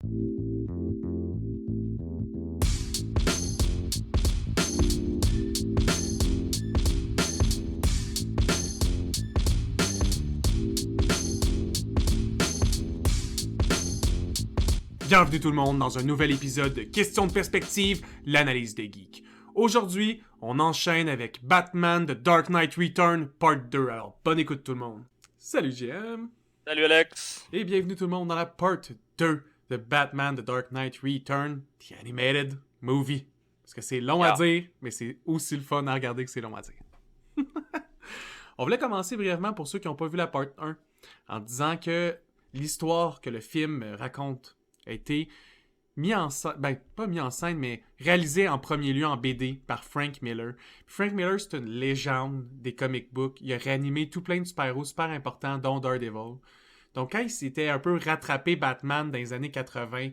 Bienvenue tout le monde dans un nouvel épisode de Question de perspective, l'analyse des geeks. Aujourd'hui, on enchaîne avec Batman The Dark Knight Return Part 2. Alors, bonne écoute tout le monde. Salut GM. Salut Alex. Et bienvenue tout le monde dans la Part 2 de Batman The Dark Knight Return, The Animated Movie. Parce que c'est long à dire, mais c'est aussi le fun à regarder que c'est long à dire. On voulait commencer brièvement pour ceux qui n'ont pas vu la Part 1 en disant que l'histoire que le film raconte a été mis en scène, pas mis en scène, mais réalisé en premier lieu en BD par Frank Miller. Frank Miller, c'est une légende des comic books. Il a réanimé tout plein de super-héros super importants, dont Daredevil. Donc quand il s'était un peu rattrapé Batman dans les années 80,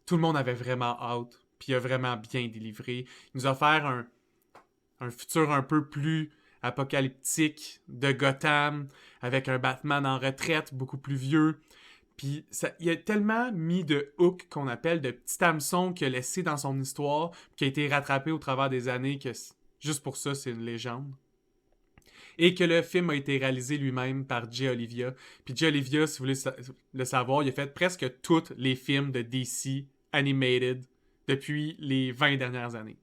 tout le monde avait vraiment hâte, puis il a vraiment bien délivré. Il nous a offert un futur un peu plus apocalyptique de Gotham, avec un Batman en retraite, beaucoup plus vieux. Puis il a tellement mis de hooks qu'on appelle de petits hameçons qu'il a laissé dans son histoire, qui a été rattrapé au travers des années, que juste pour ça, c'est une légende. Et que le film a été réalisé lui-même par Jay Olivia. Puis Jay Olivia, si vous voulez le savoir, il a fait presque tous les films de DC Animated depuis les 20 dernières années.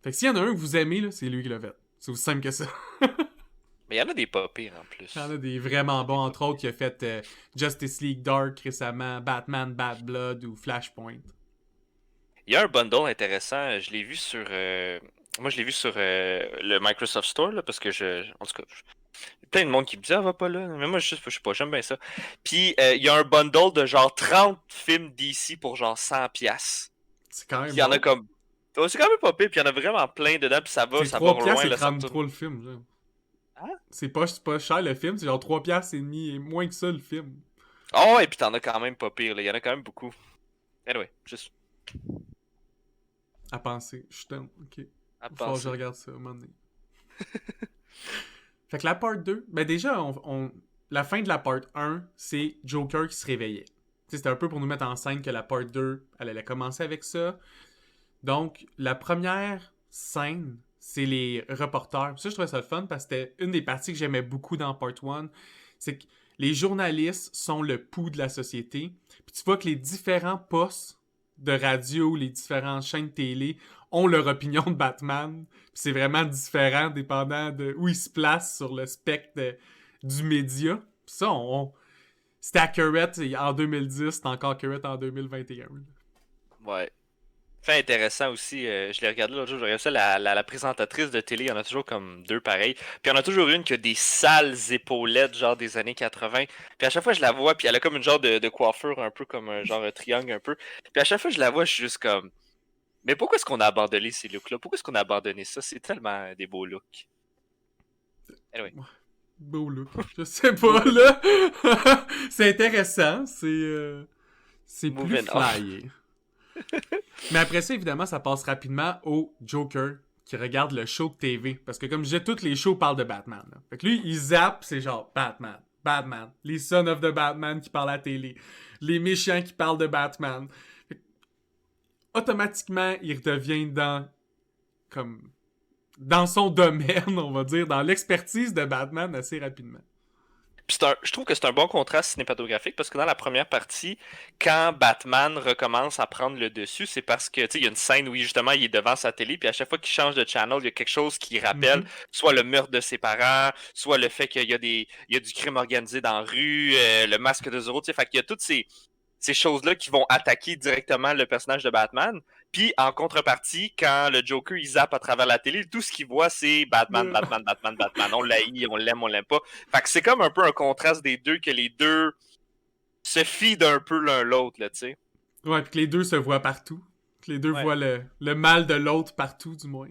Fait que s'il y en a un que vous aimez, là, c'est lui qui l'a fait. C'est aussi simple que ça. Mais il y en a des pas pires en plus. Il y en a des vraiment bons, entre autres, qui a fait Justice League Dark récemment, Batman Bad Blood ou Flashpoint. Il y a un bundle intéressant, je l'ai vu sur... Moi je l'ai vu sur le Microsoft Store, là, parce que en tout cas, il y a plein de monde qui me dit « Ah, va pas là », mais moi je sais pas, j'aime bien ça. Puis il y a un bundle de genre 30 films DC pour genre 100$. C'est quand même Il y en a comme... Oh, c'est quand même pas pire, puis il y en a vraiment plein dedans, puis ça va c'est loin. 3$, c'est là, 33 le film. Là. Hein? C'est pas cher le film, c'est genre 3$ et demi et moins que ça le film. Oh, et puis t'en as quand même pas pire, là. Il y en a quand même beaucoup. Anyway, juste À penser, je t'aime, ok. à Faut que je penser. regarde ça un moment donné. Fait que la part 2, ben déjà, la fin de la part 1, c'est Joker qui se réveillait. T'sais, c'était un peu pour nous mettre en scène que la part 2, elle allait commencer avec ça. Donc, la première scène, c'est les reporters. Ça, je trouvais ça le fun parce que c'était une des parties que j'aimais beaucoup dans Part 1. C'est que les journalistes sont le pouls de la société. Puis tu vois que les différents postes de radio, les différentes chaînes de télé ont leur opinion de Batman. Puis c'est vraiment différent dépendant de où ils se placent sur le spectre du média. Puis ça, c'était accurate en 2010, c'est encore accurate en 2021. Ouais. Fait intéressant aussi, je l'ai regardé l'autre jour, je regardais ça, la présentatrice de télé, il y en a toujours comme deux pareils. Puis il y en a toujours une qui a des sales épaulettes, genre des années 80. Puis à chaque fois je la vois, puis elle a comme une genre de coiffure, un peu comme un genre triangle un peu. Puis à chaque fois je la vois, je suis juste comme... Mais pourquoi est-ce qu'on a abandonné ces looks-là? Pourquoi est-ce qu'on a abandonné ça? C'est tellement des beaux looks. Anyway. Beau look. Je sais pas, là. C'est intéressant. C'est plus Moving on. flyé. Mais après ça, évidemment, ça passe rapidement au Joker qui regarde le show de TV. Parce que comme je disais, tous les shows parlent de Batman. Là. Fait que lui, il zappe, c'est genre Batman. Batman. Les Sons of the Batman qui parlent à la télé. Les méchants qui parlent de Batman. Fait que, automatiquement, il redevient dans son domaine, on va dire, dans l'expertise de Batman assez rapidement. Puis je trouve que c'est un bon contraste cinématographique parce que dans la première partie, quand Batman recommence à prendre le dessus, c'est parce que, tu sais, il y a une scène où justement il est devant sa télé, puis à chaque fois qu'il change de channel, il y a quelque chose qui rappelle soit le meurtre de ses parents, soit le fait qu'il y a il y a du crime organisé dans la rue, le masque de Zorro, tu sais, fait qu'il y a toutes ces choses-là qui vont attaquer directement le personnage de Batman. Puis, en contrepartie, quand le Joker, il zappe à travers la télé, tout ce qu'il voit, c'est Batman, Batman, Batman, Batman. On l'haït, on l'aime pas. Fait que c'est comme un peu un contraste des deux, que les deux se feedent un peu l'un l'autre, là, tu sais. Ouais, puis que les deux se voient partout. Que les deux voient le mal de l'autre partout, du moins.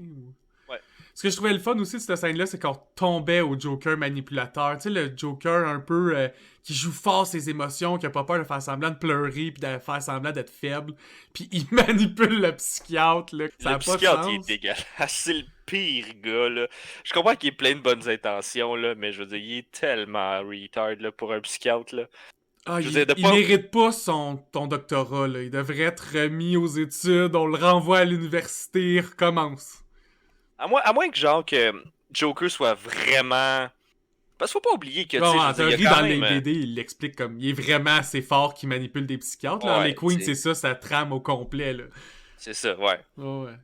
Ouais. Ce que je trouvais le fun aussi de cette scène-là, c'est qu'on tombait au Joker manipulateur. Tu sais, le Joker un peu qui joue fort ses émotions, qui a pas peur de faire semblant de pleurer puis de faire semblant d'être faible. Puis il manipule le psychiatre, là. Ça Le a pas de psychiatre, il sens. est dégueulasse. C'est le pire gars, là. Je comprends qu'il ait plein de bonnes intentions, là, mais je veux dire, il est tellement retard, là, pour un psychiatre, là. Ah, Je veux dire, de il pas. mérite pas ton doctorat, là. Il devrait être remis aux études, on le renvoie à l'université, il recommence. À moins que, genre, que Joker soit vraiment. Parce qu'il faut pas oublier que, tu Bon, sais, je en veux dire, il y a théorie, quand dans les même. BD, il l'explique comme il est vraiment assez fort qu'il manipule des psychiatres. Là. Harley Ouais, Quinn, c'est ça, ça trame au complet. Là. c'est ça, ouais. Oh, ouais.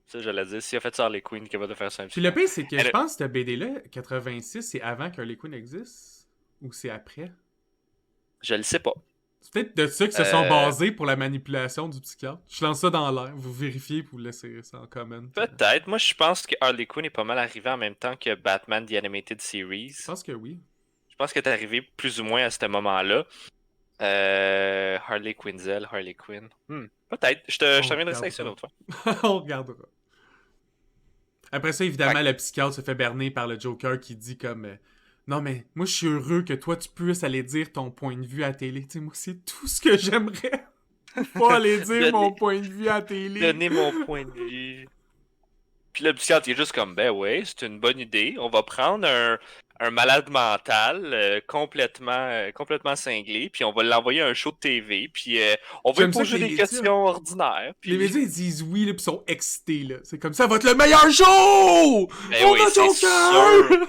Ça, j'allais dire. S'il a fait ça Harley Quinn, qu'il va de faire ça un Puis le psychiatre. pire, c'est que je Elle- pense que cette BD-là, 86, c'est avant qu'Harley Quinn existe? Ou c'est après? Je le sais pas. C'est peut-être de ça qu'ils se sont Euh, basés pour la manipulation du psychiatre. Je lance ça dans l'air. Vous vérifiez pour vous laisser ça en comment. Peut-être. Moi, je pense que Harley Quinn est pas mal arrivé en même temps que Batman The Animated Series. Je pense que oui. Je pense qu'elle est arrivé plus ou moins à ce moment-là. Harley Quinzel, Harley Quinn. Peut-être. Je te reviendrai ça avec ça l'autre fois. On regardera. Après ça, évidemment, le psychiatre se fait berner par le Joker qui dit comme non, mais moi, je suis heureux que toi, tu puisses aller dire ton point de vue à la télé. Tu sais, moi, c'est tout ce que j'aimerais. Pas aller dire mon point de vue à la télé. Donner mon point de vue. Puis le psychiatre, il est juste comme, ben ouais, c'est une bonne idée. On va prendre un malade mental complètement cinglé, puis on va l'envoyer à un show de TV, puis on va lui J'aime ça poser que des les questions ordinaires. Les Puis... médias, ils disent oui, là, pis ils sont excités, là. C'est comme ça va être le meilleur show! Ben On oui, a c'est Joker!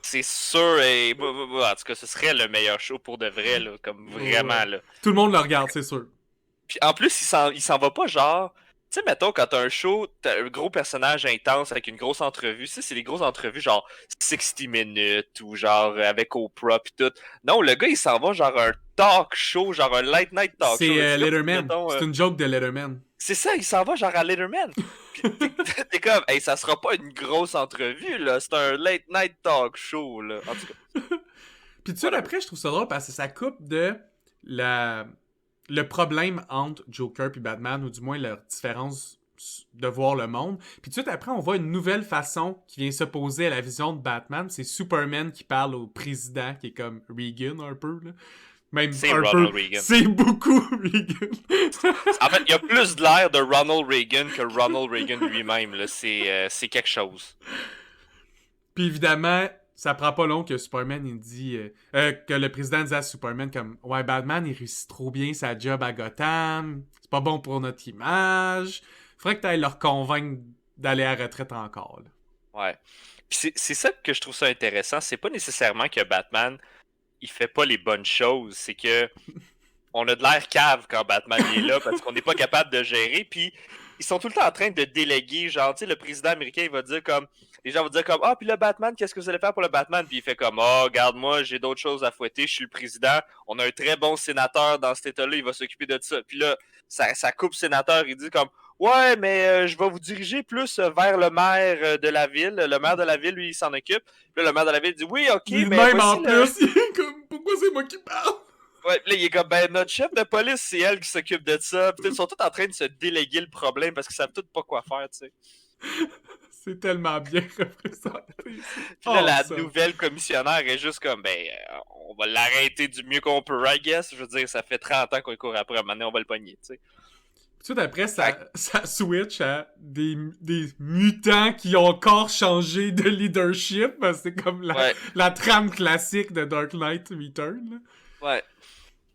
C'est sûr, et en tout cas, ce serait le meilleur show pour de vrai, là, comme vraiment, là. Tout le monde le regarde, c'est sûr. Puis en plus, il s'en va pas genre. Tu sais, mettons, quand t'as un show, t'as un gros personnage intense avec une grosse entrevue. Ça, c'est des grosses entrevues genre 60 minutes ou genre avec Oprah pis tout. Non, le gars, il s'en va genre un talk show, genre un late night talk show. C'est Letterman. Mettons, C'est une joke de Letterman. c'est ça, il s'en va genre à Letterman. Pis t'es comme, hey, ça sera pas une grosse entrevue, là. C'est un late night talk show, là. En tout cas. Puis tout de suite après, je trouve ça drôle parce que ça coupe de le problème entre Joker et Batman, ou du moins leur différence de voir le monde. Puis tout de suite après, on voit une nouvelle façon qui vient s'opposer à la vision de Batman. C'est Superman qui parle au président, qui est comme Reagan un peu, là. Même C'est un Ronald peu. Reagan. C'est beaucoup Reagan. En fait, il y a plus de l'air de Ronald Reagan que Ronald Reagan lui-même, là. C'est quelque chose. Puis évidemment, ça prend pas long que Superman il dit que le président dit à Superman comme ouais, Batman il réussit trop bien sa job à Gotham, c'est pas bon pour notre image. Faudrait que t'ailles leur convaincre d'aller à la retraite encore. Là. Ouais. Puis c'est ça que je trouve ça intéressant, c'est pas nécessairement que Batman il fait pas les bonnes choses, c'est que on a de l'air cave quand Batman est là parce qu'on n'est pas capable de gérer, puis ils sont tout le temps en train de déléguer, genre, tu sais, le président américain, il va dire comme, les gens vont dire comme, ah, puis le Batman, qu'est-ce que vous allez faire pour le Batman? Puis il fait comme, oh, regarde-moi, j'ai d'autres choses à fouetter, je suis le président, on a un très bon sénateur dans cet état-là, il va s'occuper de ça. Puis là, ça coupe sénateur, il dit comme, ouais, mais je vais vous diriger plus vers le maire de la ville. Le maire de la ville, lui, il s'en occupe. Puis là, le maire de la ville dit, oui, ok, mais Lui-même en voici plus, il est comme pourquoi c'est moi qui parle? Ouais, là, il est comme, ben, notre chef de police, c'est elle qui s'occupe de ça. Puis ils sont tous en train de se déléguer le problème parce qu'ils savent tous pas quoi faire, tu sais. C'est tellement bien représenté. Puis là, la ça. nouvelle commissionnaire est juste comme, ben, on va l'arrêter du mieux qu'on peut, I guess. Je veux dire, ça fait 30 ans qu'on court après, maintenant on va le pogner, tu sais. Tout après, ça switch à des mutants qui ont encore changé de leadership. C'est comme la trame classique de Dark Knight Return. Là. Ouais.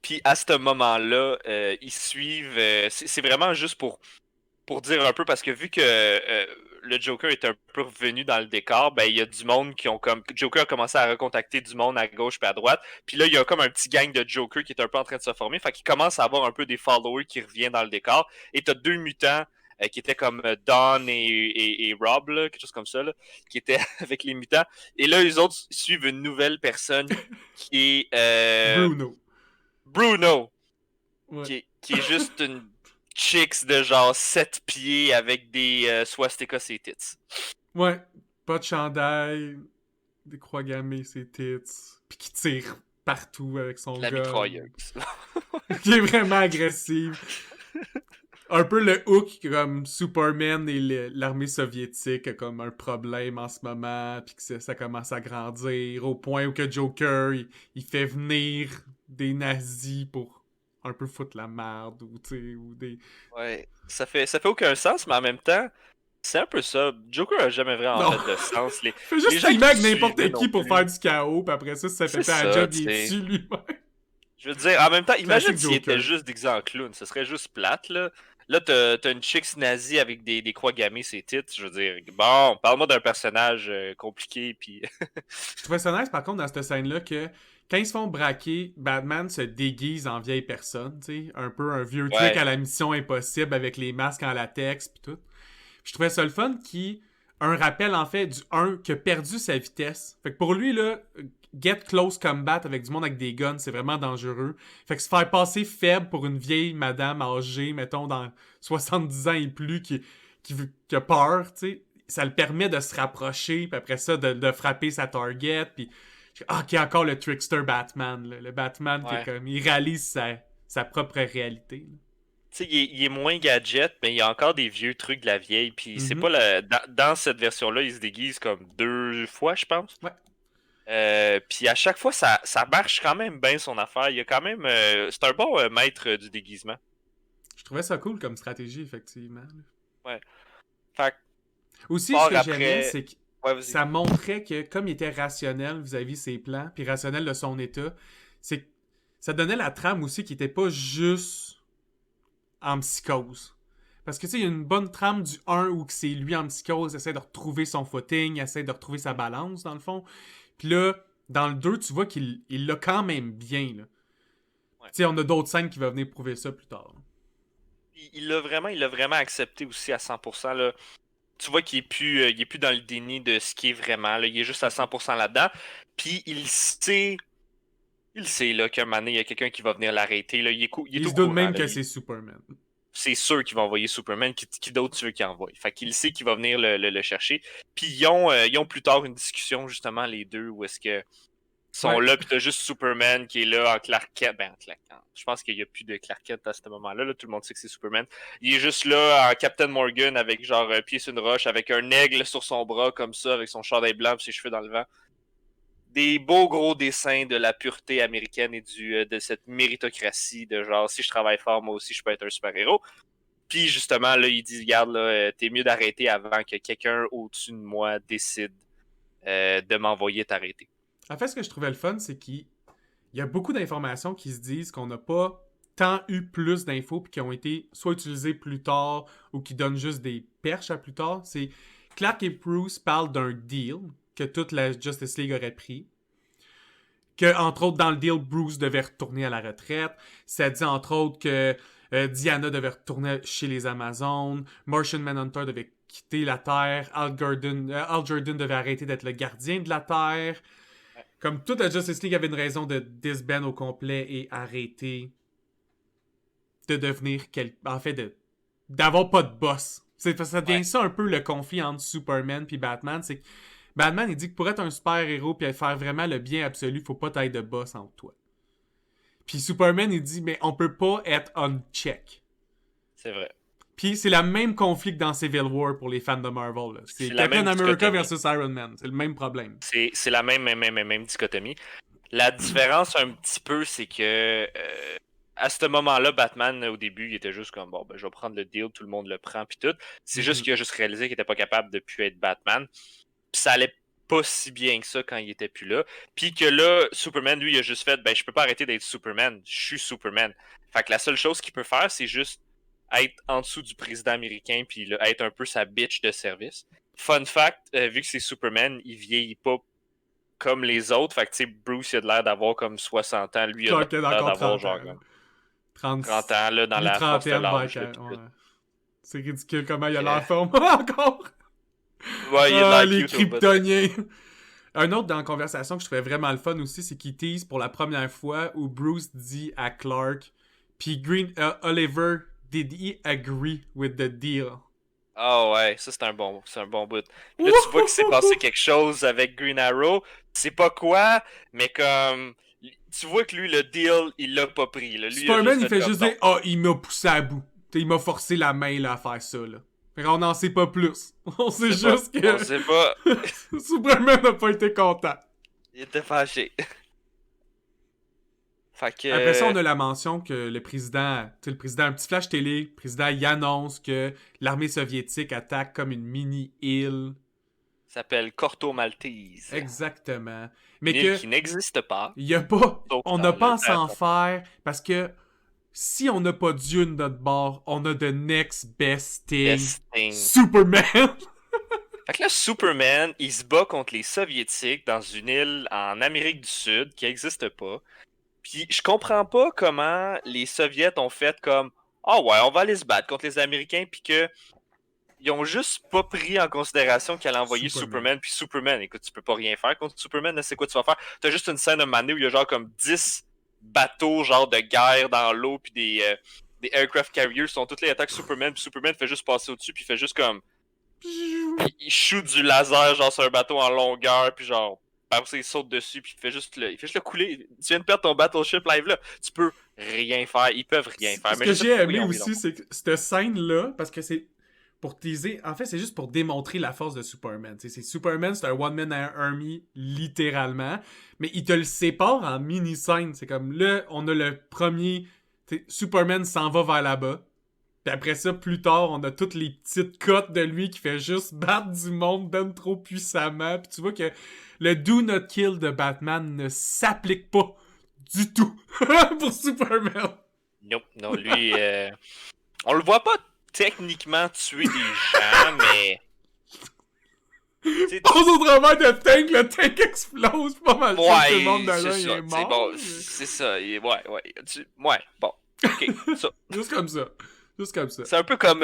Puis à ce moment-là, ils suivent. C'est vraiment juste pour dire un peu, parce que vu que le Joker est un peu revenu dans le décor, ben il y a du monde qui ont comme. Joker a commencé à recontacter du monde à gauche et à droite. Puis là, il y a comme un petit gang de Joker qui est un peu en train de se former. Fait qu'il commence à avoir un peu des followers qui reviennent dans le décor. Et t'as deux mutants qui étaient comme Don et Rob, là, quelque chose comme ça, là, qui étaient avec les mutants. Et là, les autres suivent une nouvelle personne qui est. Bruno. Ouais. Qui est juste une chicks de genre 7 pieds avec des swastikas ses tits. Ouais, pas de chandail, des croix gammées ses tits, puis qui tire partout avec son gun. La mitrailleuse. Qui est vraiment agressive. Un peu le hook comme Superman et l'armée soviétique a comme un problème en ce moment, puis que ça commence à grandir au point où que Joker il fait venir des nazis pour un peu foutre la merde ou des. Ouais, ça fait aucun sens, mais en même temps, c'est un peu ça. Joker a jamais vraiment fait de sens. Fait juste filmer avec n'importe qui pour faire du chaos, puis après ça, si ça fait pas un job, il est dessus lui-même. Je veux dire, en même temps, imagine Classique s'il était Joker. juste déguisé en clown. Ce serait juste plate, là. Là, t'as une chicks nazie avec des croix gammées, ses titres. Je veux dire, bon, parle-moi d'un personnage compliqué, puis... Je trouvais ça nice, par contre, dans cette scène-là, que quand ils se font braquer, Batman se déguise en vieille personne, tu sais, un peu un vieux truc Ouais, à la Mission Impossible avec les masques en latex pis tout. Je trouvais ça le fun qui un rappel en fait du 1 qui a perdu sa vitesse. Fait que pour lui là, get close combat avec du monde avec des guns, c'est vraiment dangereux. Fait que se faire passer faible pour une vieille madame âgée, mettons dans 70 ans et plus qui a peur, tu sais, ça le permet de se rapprocher, puis après ça de frapper sa target, puis ok, encore le trickster Batman, là. Le Batman qui est ouais. comme il réalise sa propre réalité. Tu sais, il est moins gadget, mais il y a encore des vieux trucs de la vieille. Puis c'est pas Mhm. dans cette version-là, il se déguise comme 2 fois, je pense. Ouais. Puis à chaque fois, ça marche quand même bien son affaire. Il y a quand même. C'est un bon maître du déguisement. Je trouvais ça cool comme stratégie, effectivement. Ouais. Fait que, Aussi, ce part que j'aimais, après. c'est que Ouais, vas-y. ça montrait que, comme il était rationnel vis-à-vis ses plans, puis rationnel de son état, c'est que ça donnait la trame aussi qui était pas juste en psychose. Parce que tu sais, il y a une bonne trame du 1 où c'est lui en psychose, essaie de retrouver son footing, essaie de retrouver sa balance, dans le fond. Puis là, dans le 2, tu vois qu'il l'a quand même bien. Là. Tu Ouais. sais, on a d'autres scènes qui vont venir prouver ça plus tard. Il l'a vraiment accepté aussi à 100%. Là. Tu vois qu'il est plus dans le déni de ce qui est vraiment. Là. Il est juste à 100% là-dedans. Puis il sait là, qu'à un moment donné, il y a quelqu'un qui va venir l'arrêter. Là. Il est Il au se doute courant. même Là. que c'est Superman. C'est sûr qu'il va envoyer Superman. Qui d'autre tu veux qu'il envoie? Fait qu'il sait qu'il va venir le chercher. Puis ils ont plus tard une discussion, justement, les deux, où est-ce que sont Ouais. là, puis t'as juste Superman qui est là en Clark Kent. Ben, en Clark Kent. Je pense qu'il n'y a plus de Clark Kent à ce moment-là. Là. Tout le monde sait que c'est Superman. Il est juste là en Captain Morgan avec genre un pied sur une roche, avec un aigle sur son bras, comme ça, avec son chandail blanc et ses cheveux dans le vent. Des beaux gros dessins de la pureté américaine et de cette méritocratie de genre, si je travaille fort, moi aussi, je peux être un super-héros. Puis justement, là, il dit, regarde, là, t'es mieux d'arrêter avant que quelqu'un au-dessus de moi décide de m'envoyer t'arrêter. En fait, ce que je trouvais le fun, c'est qu'il y a beaucoup d'informations qui se disent qu'on n'a pas tant eu plus d'infos puis qui ont été soit utilisées plus tard ou qui donnent juste des perches à plus tard. C'est Clark et Bruce parlent d'un deal que toute la Justice League aurait pris. Que, entre autres, dans le deal, Bruce devait retourner à la retraite. Ça dit, entre autres, que Diana devait retourner chez les Amazones. Martian Manhunter devait quitter la Terre. Al Jordan devait arrêter d'être le gardien de la Terre. Comme toute la Justice League avait une raison de disband au complet et arrêter de devenir en fait d'avoir pas de boss. Ça devient Ouais, ça un peu le conflit entre Superman puis Batman, c'est que Batman il dit que pour être un super héros puis faire vraiment le bien absolu, faut pas t'aille de boss entre toi. Puis Superman il dit mais on peut pas être on check. c'est vrai. Puis c'est le même conflit que dans Civil War pour les fans de Marvel. Là. C'est C'est la Captain même America dichotomie. versus Iron Man. C'est le même problème. C'est la même dichotomie. La différence un petit peu, c'est que à ce moment-là, Batman, au début, il était juste comme bon, ben, je vais prendre le deal, tout le monde le prend, puis tout. C'est juste Mhm. qu'il a juste réalisé qu'il était pas capable de plus être Batman. Puis ça allait pas si bien que ça quand il était plus là. Puis que là, Superman, lui, il a juste fait ben, je peux pas arrêter d'être Superman, je suis Superman. Fait que la seule chose qu'il peut faire, c'est juste être en dessous du président américain, puis là, être un peu sa bitch de service. Fun fact, vu que c'est Superman, il vieillit pas comme les autres. Fait que, tu sais, Bruce, il a de l'air d'avoir comme 60 ans. Lui, il a Clark Kent a l'air encore d'avoir 30 genre ans. comme 30... 30 ans, là, dans la force de Mi-trentaine, l'âge, là, ouais. pis tout. C'est ridicule comment il a Que- l'air forme encore. Ouais, il a de Ah, l'air les cute au bout. kryptoniens. Un autre dans la conversation que je trouvais vraiment le fun aussi, c'est qu'il tease pour la première fois où Bruce dit à Clark, puis Oliver, did he agree with the deal? Ah ouais, ça c'est un bon bout. Puis là, tu vois qu'il s'est passé quelque chose avec Green Arrow. Tu sais pas quoi, mais comme. Tu vois que lui, le deal, il l'a pas pris. Là. Lui, il a Superman, juste il fait fait comme juste non. dire, ah, il m'a poussé à bout. T'sais, il m'a forcé la main là, à faire ça. Là. Fait qu'on n'en sait pas plus. On sait C'est pas. juste On sait pas. que Superman n'a pas été content. Il était fâché. Fait Après ça, que. on a la mention que le président, un petit flash télé, le président, il annonce que l'armée soviétique attaque comme une mini-île s'appelle Corto Maltese. Exactement. Une Mais île que qui n'existe pas, y a pas, sauf on dans n'a le pas à terre. s'en faire parce que si on n'a pas Dieu de notre bord, on a the next best thing. Best thing. Superman! Fait que là, Superman, il se bat contre les Soviétiques dans une île en Amérique du Sud qui n'existe pas. Puis je comprends pas comment les Soviets ont fait comme ah ouais, on va aller se battre contre les Américains, puis que ils ont juste pas pris en considération qu'elle a envoyé Superman. Puis Superman, écoute, tu peux pas rien faire contre Superman, là, c'est quoi tu vas faire? T'as juste une scène de mané où il y a genre comme 10 bateaux genre de guerre dans l'eau, puis des aircraft carriers sont toutes les attaques Superman, puis Superman fait juste passer au-dessus, puis il fait juste comme il shoot du laser genre sur un bateau en longueur, puis genre par ça il saute dessus, puis il fait juste le couler. Tu viens de perdre ton battleship live là, tu peux rien faire, ils peuvent rien faire. Ce que j'ai aimé aussi, c'est que cette scène-là, parce que c'est pour teaser, en fait, c'est juste pour démontrer la force de Superman. T'sais, c'est Superman, c'est un one-man army, littéralement, mais il te le sépare en mini-scènes. C'est comme là, on a le premier, Superman s'en va vers là-bas. Puis après ça, plus tard, on a toutes les petites cotes de lui qui fait juste battre du monde ben trop puissamment. Puis tu vois que le Do Not Kill de Batman ne s'applique pas du tout pour Superman. Nope, non, lui, on le voit pas techniquement tuer des gens, mais... Passe au travers de tank, le tank explose, pas mal ouais, tout le monde dedans, il est mort. Bon, c'est ça, ouais, bon, ok, ça. Juste comme ça. Juste comme ça. C'est un peu comme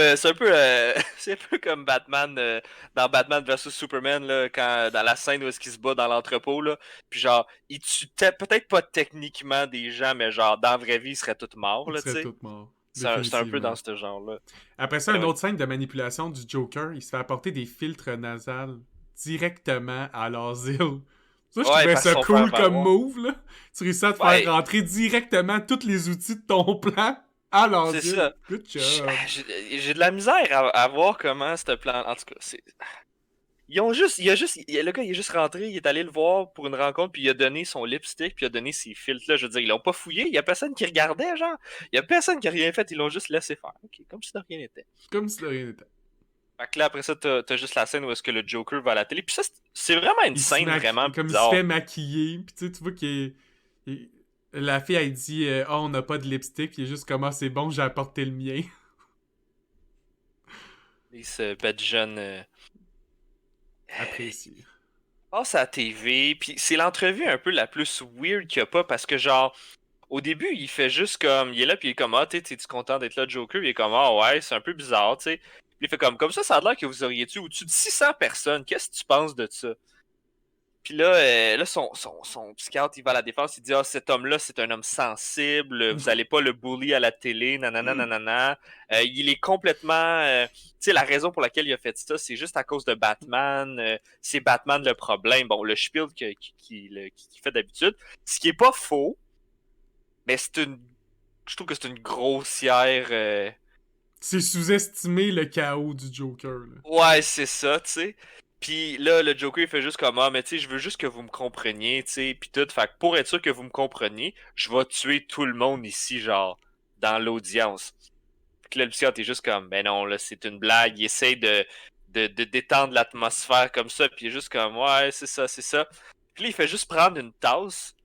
Batman dans Batman vs Superman là, quand dans la scène où est-ce qu'il se bat dans l'entrepôt là, puis genre il tue peut-être pas techniquement des gens, mais genre dans la vraie vie ils seraient tous morts là, tu sais. Ils seraient tous morts. C'est un peu dans ce genre là. Après ça, une autre scène de manipulation du Joker, il se fait apporter des filtres nasales directement à l'asile. Ça, je trouvais ça cool comme move là. Tu réussis à te faire rentrer directement tous les outils de ton plan. Alors, c'est ça. Good job. J'ai de la misère à voir comment ce plan. En tout cas, c'est. Le gars, il est juste rentré, il est allé le voir pour une rencontre, puis il a donné son lipstick, puis il a donné ses filtres là. Je veux dire, ils l'ont pas fouillé, il y a personne qui regardait, genre. Il y a personne qui a rien fait, ils l'ont juste laissé faire. Ok, comme si de rien n'était. Comme si de rien n'était. Fait que là, après ça, t'as juste la scène où est-ce que le Joker va à la télé. Puis ça, c'est vraiment une scène vraiment comme bizarre. il se fait maquiller, puis tu vois qu'il la fille, elle dit « on n'a pas de lipstick », puis il est juste comme « c'est bon, j'ai apporté le mien. » Il se bête jeune... apprécié. Passe à la TV, puis c'est l'entrevue un peu la plus weird qu'il y a pas, parce que genre, au début, il fait juste comme, il est là, puis il est comme, ah, t'es-tu content d'être là, Joker? Il est comme, ah ouais, c'est un peu bizarre, tu sais. Puis il fait comme ça a l'air que vous auriez tué au-dessus de 600 personnes, qu'est-ce que tu penses de ça? Puis là, son psychiatre, il va à la défense, il dit, ah, cet homme-là, c'est un homme sensible, vous allez pas le bully à la télé, nanana, nanana. Il est complètement... tu sais, la raison pour laquelle il a fait ça, c'est juste à cause de Batman. C'est Batman le problème. Bon, le spiel qu'il fait d'habitude. Ce qui est pas faux, mais je trouve que c'est une grossière... C'est sous-estimer le chaos du Joker, là. Ouais, c'est ça, tu sais. Puis là, le Joker, il fait juste comme, ah, mais tu sais, je veux juste que vous me compreniez, tu sais, pis tout. Fait que pour être sûr que vous me compreniez, je vais tuer tout le monde ici, genre, dans l'audience. Puis là, le psychiatre est juste comme, ben non, là, c'est une blague. Il essaye de détendre l'atmosphère comme ça, puis il est juste comme, ouais, c'est ça, c'est ça. Puis là, il fait juste prendre une tasse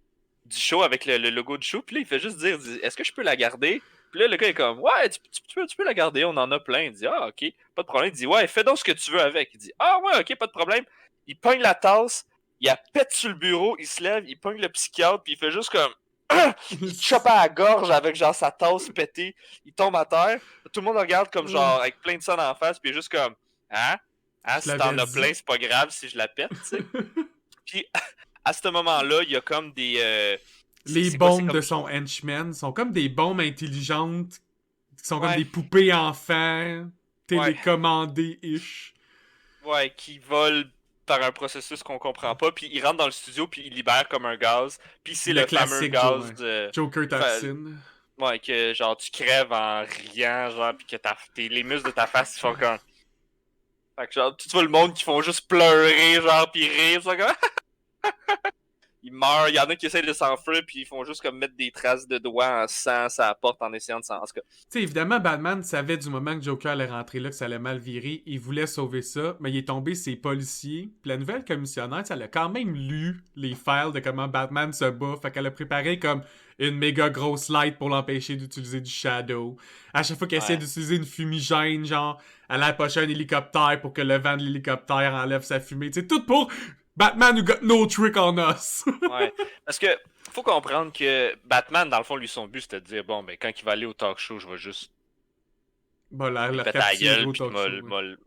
du show avec le logo du show, puis là, il fait juste dire, est-ce que je peux la garder? Puis là, le gars est comme, ouais, tu peux la garder, on en a plein. Il dit, ah, ok, pas de problème. Il dit, ouais, fais donc ce que tu veux avec. Il dit, ah, ouais, ok, pas de problème. Il pogne la tasse, il la pète sur le bureau, il se lève, il pogne le psychiatre, puis il fait juste comme, il chope à la gorge avec genre sa tasse pétée. Il tombe à terre. Tout le monde regarde comme genre avec plein de sang en face, puis il est juste comme, hein, si t'en as plein, c'est pas grave si je la pète, tu sais. Puis à ce moment-là, il y a comme des. Les bombes de son henchman sont comme des bombes intelligentes qui sont comme des poupées enfants télécommandées-ish. Ouais, qui volent par un processus qu'on comprend pas, puis il rentre dans le studio, puis il libère comme un gaz, puis c'est le fameux gaz de... Joker toxin. Ouais, que genre tu crèves en riant, genre, puis que les muscles de ta face ils font comme... Fait que genre, tu vois le monde qui font juste pleurer, genre, pis rire, ça comme... il meurt. Il y en a qui essayent de s'enfuir, puis ils font juste comme mettre des traces de doigts en sang sur la porte en essayant de s'en... En tout cas, Tu sais, évidemment, Batman savait du moment que Joker allait rentrer là que ça allait mal virer. Il voulait sauver ça, mais il est tombé ses policiers. Puis la nouvelle commissionnaire, elle a quand même lu les files de comment Batman se bat. Fait qu'elle a préparé comme une méga grosse light pour l'empêcher d'utiliser du Shadow. À chaque fois qu'elle essayait d'utiliser une fumigène, genre, elle a approché un hélicoptère pour que le vent de l'hélicoptère enlève sa fumée. Tu sais, tout pour Batman who got no trick on us. ouais. Parce que faut comprendre que Batman, dans le fond, lui, son but, c'était de dire, bon, ben, quand il va aller au talk show, je vais juste Bon, la péter la gueule, puis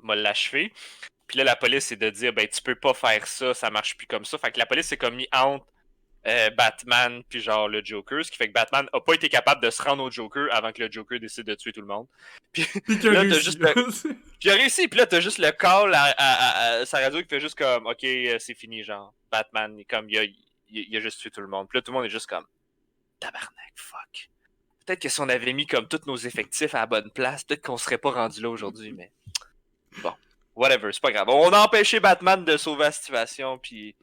m'a l'achever. Puis là, la police, c'est de dire, ben, tu peux pas faire ça marche plus comme ça. Fait que la police, c'est comme mis entre Batman puis genre le Joker, ce qui fait que Batman a pas été capable de se rendre au Joker avant que le Joker décide de tuer tout le monde. Puis là, t'as juste puis il a réussi, puis là, t'as juste le call à sa radio qui fait juste comme, ok, c'est fini, genre, Batman, comme, il a juste tué tout le monde. Puis là, tout le monde est juste comme, tabarnak, fuck. Peut-être que si on avait mis comme tous nos effectifs à la bonne place, peut-être qu'on serait pas rendu là aujourd'hui, mais bon, whatever, c'est pas grave. On a empêché Batman de sauver la situation, puis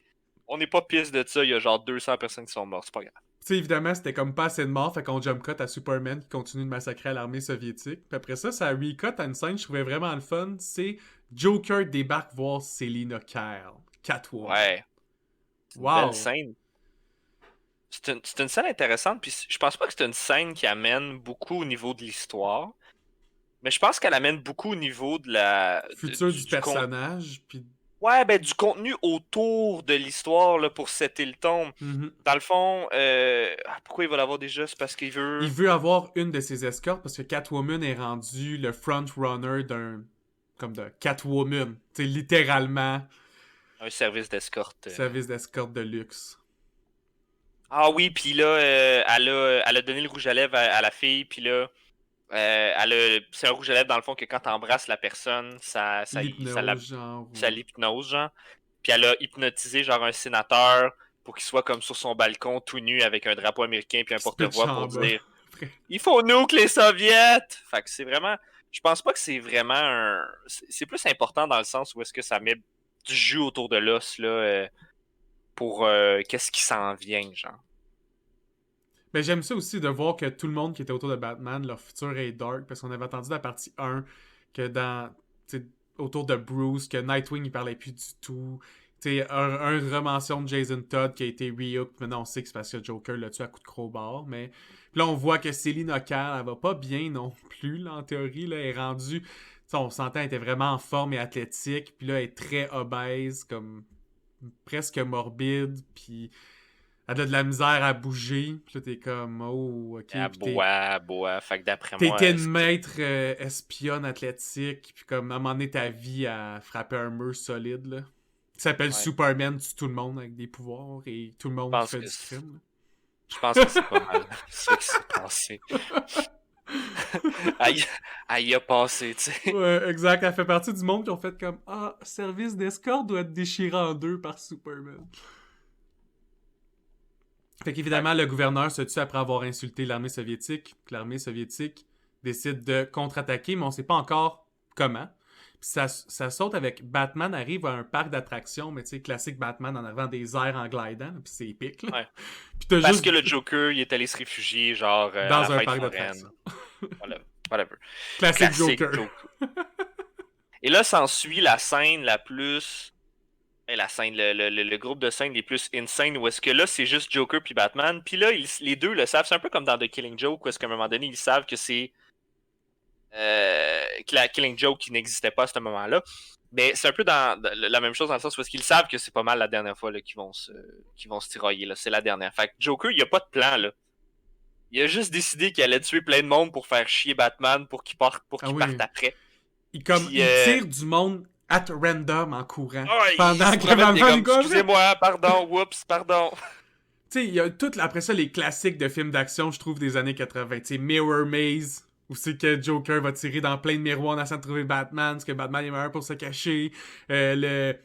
on n'est pas piste de ça, il y a genre 200 personnes qui sont mortes, c'est pas grave. Tu sais, évidemment, c'était comme pas assez de morts, fait qu'on jump cut à Superman qui continue de massacrer à l'armée soviétique. Puis après ça recut à une scène que je trouvais vraiment le fun, c'est Joker débarque voir Selina Kyle, Catwoman. Ouais. C'est une belle scène. C'est une scène intéressante, puis je pense pas que c'est une scène qui amène beaucoup au niveau de l'histoire, mais je pense qu'elle amène beaucoup au niveau de la... Futur du personnage, puis... Ouais, ben du contenu autour de l'histoire là, pour setter le ton. Dans le fond, pourquoi il va l'avoir déjà? C'est parce qu'il veut... Il veut avoir une de ses escortes parce que Catwoman est rendu le front-runner d'un... comme de Catwoman. Tu sais, littéralement... Un service d'escorte. Service d'escorte de luxe. Ah oui, puis là, elle a donné le rouge à lèvres à la fille, puis là... c'est un rouge à lèvres dans le fond que quand t'embrasses la personne, ça l'hypnose, genre. Puis elle a hypnotisé genre un sénateur pour qu'il soit comme sur son balcon tout nu avec un drapeau américain puis un porte-voix pour dire il faut nous que les soviets. Fait que c'est vraiment, je pense pas que c'est vraiment c'est plus important dans le sens où est-ce que ça met du jus autour de l'os là pour qu'est-ce qui s'en vient, genre. Mais j'aime ça aussi de voir que tout le monde qui était autour de Batman, leur futur est dark, parce qu'on avait entendu dans la partie 1 que autour de Bruce, que Nightwing il parlait plus du tout. Un remention de Jason Todd qui a été re-hooked, maintenant on sait que c'est parce que Joker l'a tué à coup de crowbar, mais puis là on voit que Selina Kyle, elle va pas bien non plus, là, en théorie, là, elle est rendue, on s'entend, elle était vraiment en forme et athlétique, puis là elle est très obèse, comme presque morbide, puis elle a de la misère à bouger. Puis là, t'es comme, oh, ok. Elle boit. Fait que d'après moi... T'étais une maître espionne athlétique. Puis comme, à un moment donné, ta vie a frappé un mur solide, là. Qui s'appelle Superman, tue tout le monde avec des pouvoirs. Et tout le monde fait du crime. Je pense que c'est pas mal ça qui s'est passé. Elle y a passé, tu sais. Ouais, exact. Elle fait partie du monde qui ont fait comme, ah, service d'escorte doit être déchiré en deux par Superman. Fait qu'évidemment, le gouverneur se tue après avoir insulté l'armée soviétique. L'armée soviétique décide de contre-attaquer, mais on sait pas encore comment. Puis ça saute avec Batman arrive à un parc d'attractions, mais tu sais, classique Batman en arrivant des airs en glidant, puis c'est épique. Là. Ouais. Puis parce que le Joker, il est allé se réfugier, genre, dans à un parc d'attractions. Whatever. Classique Joker. Et là, s'ensuit la scène la plus... La scène, le groupe de scènes les plus insane, où est-ce que là, c'est juste Joker puis Batman. Puis là, les deux le savent. C'est un peu comme dans The Killing Joke, où est-ce qu'à un moment donné, ils savent que c'est la Killing Joke qui n'existait pas à ce moment-là. Mais c'est un peu dans la même chose dans le sens où est-ce qu'ils savent que c'est pas mal la dernière fois là, qu'ils vont se tirailler. Là. C'est la dernière. Fait que Joker, il a pas de plan, là. Il a juste décidé qu'il allait tuer plein de monde pour faire chier Batman pour qu'il parte après. Il tire du monde at random en courant. Pendant que excusez-moi, pardon, whoops, pardon. Tu sais, il y a tout après ça les classiques de films d'action, je trouve, des années 80. Tu sais, Mirror Maze, où c'est que Joker va tirer dans plein de miroirs en essayant de trouver Batman, parce que Batman est meilleur pour se cacher. Le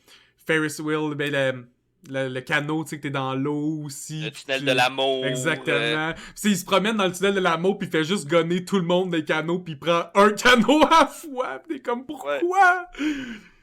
Ferris wheel, le canot, tu sais, que t'es dans l'eau aussi. Le tunnel de l'amour. Exactement. Puis il se promène dans le tunnel de l'amour, puis il fait juste gonner tout le monde des canaux, puis il prend un canot à la fois. Puis t'es comme, pourquoi?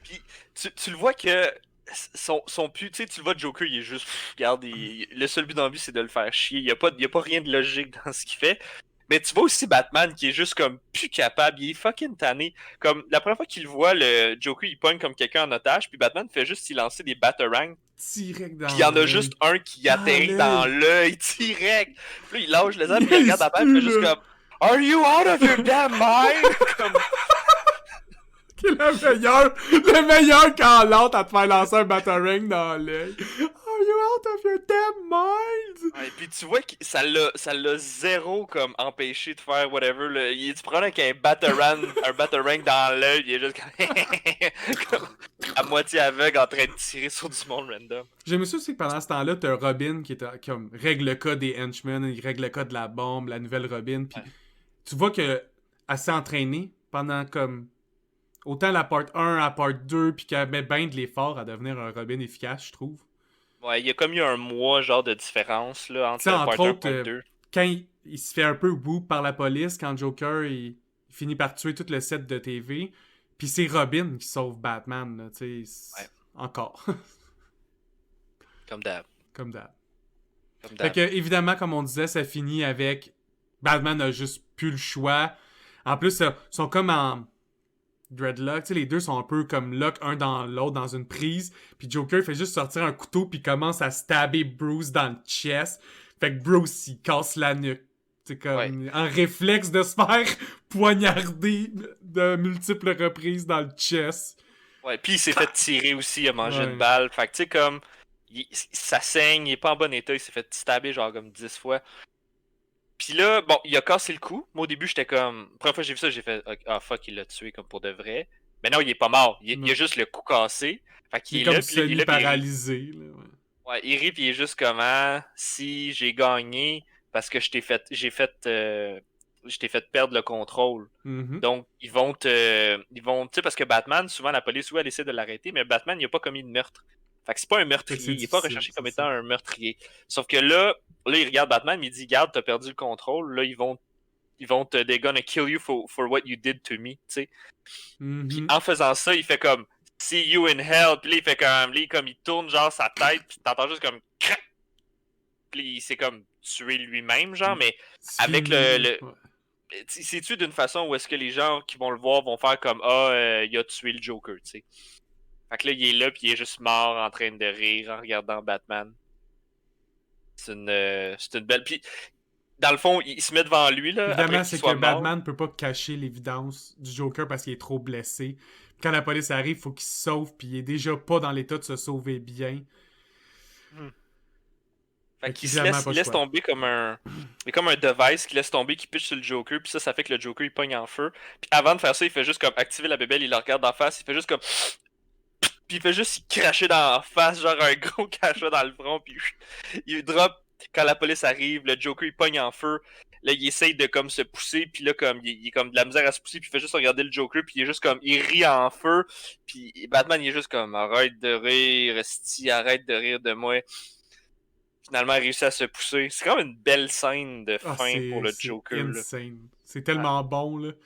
Puis tu le vois que son but, tu sais, tu le vois, Joker, il est juste, regarde, le seul but dans la vie, c'est de le faire chier. Il y a pas rien de logique dans ce qu'il fait. Mais tu vois aussi Batman qui est juste comme plus capable, il est fucking tanné. Comme la première fois qu'il le voit, le Joker il pogne comme quelqu'un en otage, puis Batman fait juste s'y lancer des batarangs, Direct puis dans il y en a l'œil. juste un qui Dans atterrit dans l'œil. l'œil direct. Puis là, il lâche les armes, puis il regarde Yes, Batman, il fait juste là. comme Are you out of your damn mind? Comme Qui est le meilleur quand l'autre à te faire lancer un batarang dans l'œil. Are you out of your damn mind? ouais, puis tu vois que ça l'a zéro comme empêché de faire whatever. Là. Il est prend avec un batarang dans l'œil, il est juste comme à moitié aveugle en train de tirer sur du monde random. J'aime ça aussi que pendant ce temps-là, t'as Robin qui est comme règle le cas des henchmen, il règle le cas de la bombe, la nouvelle Robin, puis Ouais. tu vois que elle s'est entraînée pendant comme autant la part 1 à part 2, puis qu'elle met bien de l'effort à devenir un Robin efficace, je trouve. Ouais, il y a comme eu un mois genre de différence là, Tu sais, entre le entre part 1 et autres, part 2. quand il se fait un peu whoop par la police, quand Joker il finit par tuer tout le set de TV, puis c'est Robin qui sauve Batman, là, tu sais, Ouais. encore, Comme d'hab. comme d'hab. Comme Fait d'hab. que, évidemment, comme on disait, ça finit avec Batman a juste plus le choix. En plus, ils sont comme en dreadlock, tu sais, les deux sont un peu comme lock un dans l'autre dans une prise, puis Joker fait juste sortir un couteau puis commence à stabber Bruce dans le chest. Fait que Bruce, il casse la nuque. C'est Ouais. comme en réflexe de se faire poignarder de multiples reprises dans le chest. Ouais, puis il s'est fait tirer aussi, il a mangé Ouais. une balle. Fait que tu sais, comme, ça saigne, il est pas en bon état, il s'est fait stabber genre comme 10 fois. Puis là, bon, il a cassé le cou. Moi au début, j'étais comme. La première fois que j'ai vu ça, j'ai fait ah fuck, il l'a tué comme pour de vrai. Mais non, il est pas mort. Il Non. a juste le cou cassé. Fait Il qu'il est est comme là, puis là, il est là, puis il rit. semi-paralysé. Là, ouais. Ouais, il rit, puis il est juste comme ah, si j'ai gagné parce que je t'ai fait perdre le contrôle. Mhm. Donc, ils vont, tu sais, parce que Batman, souvent, la police, elle essaie de l'arrêter, mais Batman, il n'a pas commis de meurtre. Fait que c'est pas un Fait que meurtrier. c'est Il est pas difficile, recherché comme c'est étant ça. un meurtrier. Sauf que là, il regarde Batman, il dit, garde, t'as perdu le contrôle. Là, ils vont they're gonna kill you for what you did to me, tu sais. Puis Mhm. en faisant ça, il fait comme, see you in hell. Puis là, il fait comme, il tourne genre sa tête, puis t'entends juste comme, crac. Puis il s'est comme tué lui-même, genre, mais C'est avec fini, là. le, Ouais. c'est-tu d'une façon où est-ce que les gens qui vont le voir vont faire comme ah, il a tué le Joker, tu sais. Fait que là, il est là, puis il est juste mort en train de rire en regardant Batman. C'est une belle. Puis, dans le fond, il se met devant lui, là, après Évidemment, qu'il c'est que soit mort. Batman peut pas cacher l'évidence du Joker parce qu'il est trop blessé. Puis quand la police arrive, il faut qu'il se sauve, puis il est déjà pas dans l'état de se sauver bien. Hmm. Fait Fait qu'il se qu'évidemment, laisse, pas il le laisse choix. tomber comme un. Mais comme un device qui laisse tomber, qui pitch sur le Joker, puis ça fait que le Joker il pogne en feu. Puis avant de faire ça, il fait juste comme activer la bébelle, il le regarde en face, il fait juste comme. Puis il fait juste y cracher dans la face, genre un gros crachat dans le front, puis il drop quand la police arrive, le Joker il pogne en feu. Là, il essaye de comme se pousser, puis là, comme il est comme de la misère à se pousser, puis il fait juste regarder le Joker, puis il est juste comme, il rit en feu, puis Batman il est juste comme, arrête de rire, esti, arrête de rire de moi. Finalement, il réussit à se pousser. C'est quand même une belle scène de Ah, fin pour le c'est Joker, là. insane. C'est tellement bon, là. Puis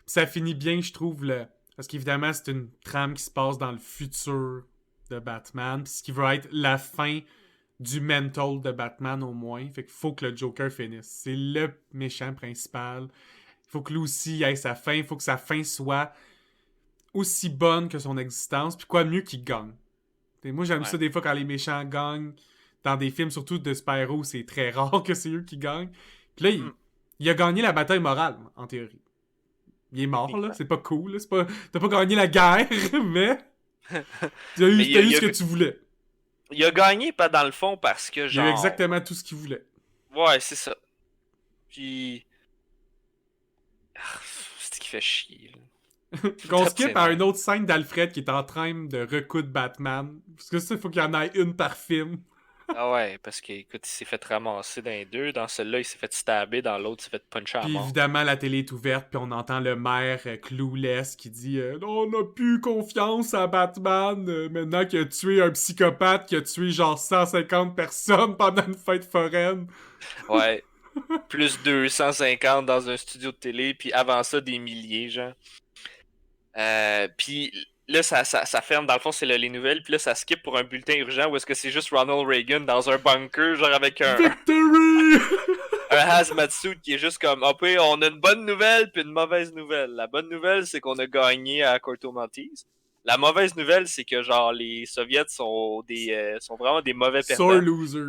ça finit bien, je trouve, là. Parce qu'évidemment, c'est une trame qui se passe dans le futur de Batman. Puis ce qui va être la fin du mental de Batman, au moins. Fait qu'il faut que le Joker finisse. C'est le méchant principal. Il faut que lui aussi ait sa fin. Il faut que sa fin soit aussi bonne que son existence. Puis quoi de mieux qu'il gagne. Et moi, j'aime Ouais. ça des fois quand les méchants gagnent. Dans des films, surtout de Spyro, c'est très rare que c'est eux qui gagnent. Puis là, Mm. il a gagné la bataille morale, en théorie. Il est mort, là. C'est pas cool. Là. C'est pas... T'as pas gagné la guerre, mais t'as eu, Mais t'as eu ce que tu voulais. il a gagné pas dans le fond parce que Il a eu genre. exactement tout ce qu'il voulait. Ouais, c'est ça. Puis. C'est ce qui fait chier. Là. Qu'on Top skip à scénario. une autre scène d'Alfred qui est en train de recoudre Batman. Parce que ça, il faut qu'il y en ait une par film. Ah ouais, parce que écoute, il s'est fait ramasser dans les deux. Dans celui-là, il s'est fait stabber. Dans l'autre, il s'est fait puncher à Puis mort. évidemment, la télé est ouverte, puis on entend le maire Clueless qui dit non, on n'a plus confiance à Batman maintenant qu'il a tué un psychopathe qui a tué genre 150 personnes pendant une fête foraine. Ouais. Plus 250 dans un studio de télé. Puis avant ça, des milliers, genre. Puis là, ça ferme, dans le fond, c'est les nouvelles, puis là, ça skip pour un bulletin urgent où est-ce que c'est juste Ronald Reagan dans un bunker, genre avec Victory! un hazmat suit qui est juste comme, ah, puis on a une bonne nouvelle puis une mauvaise nouvelle. La bonne nouvelle, c'est qu'on a gagné à Corto Maltese. La mauvaise nouvelle, c'est que genre les Soviets sont vraiment des mauvais Sore perdants. loser.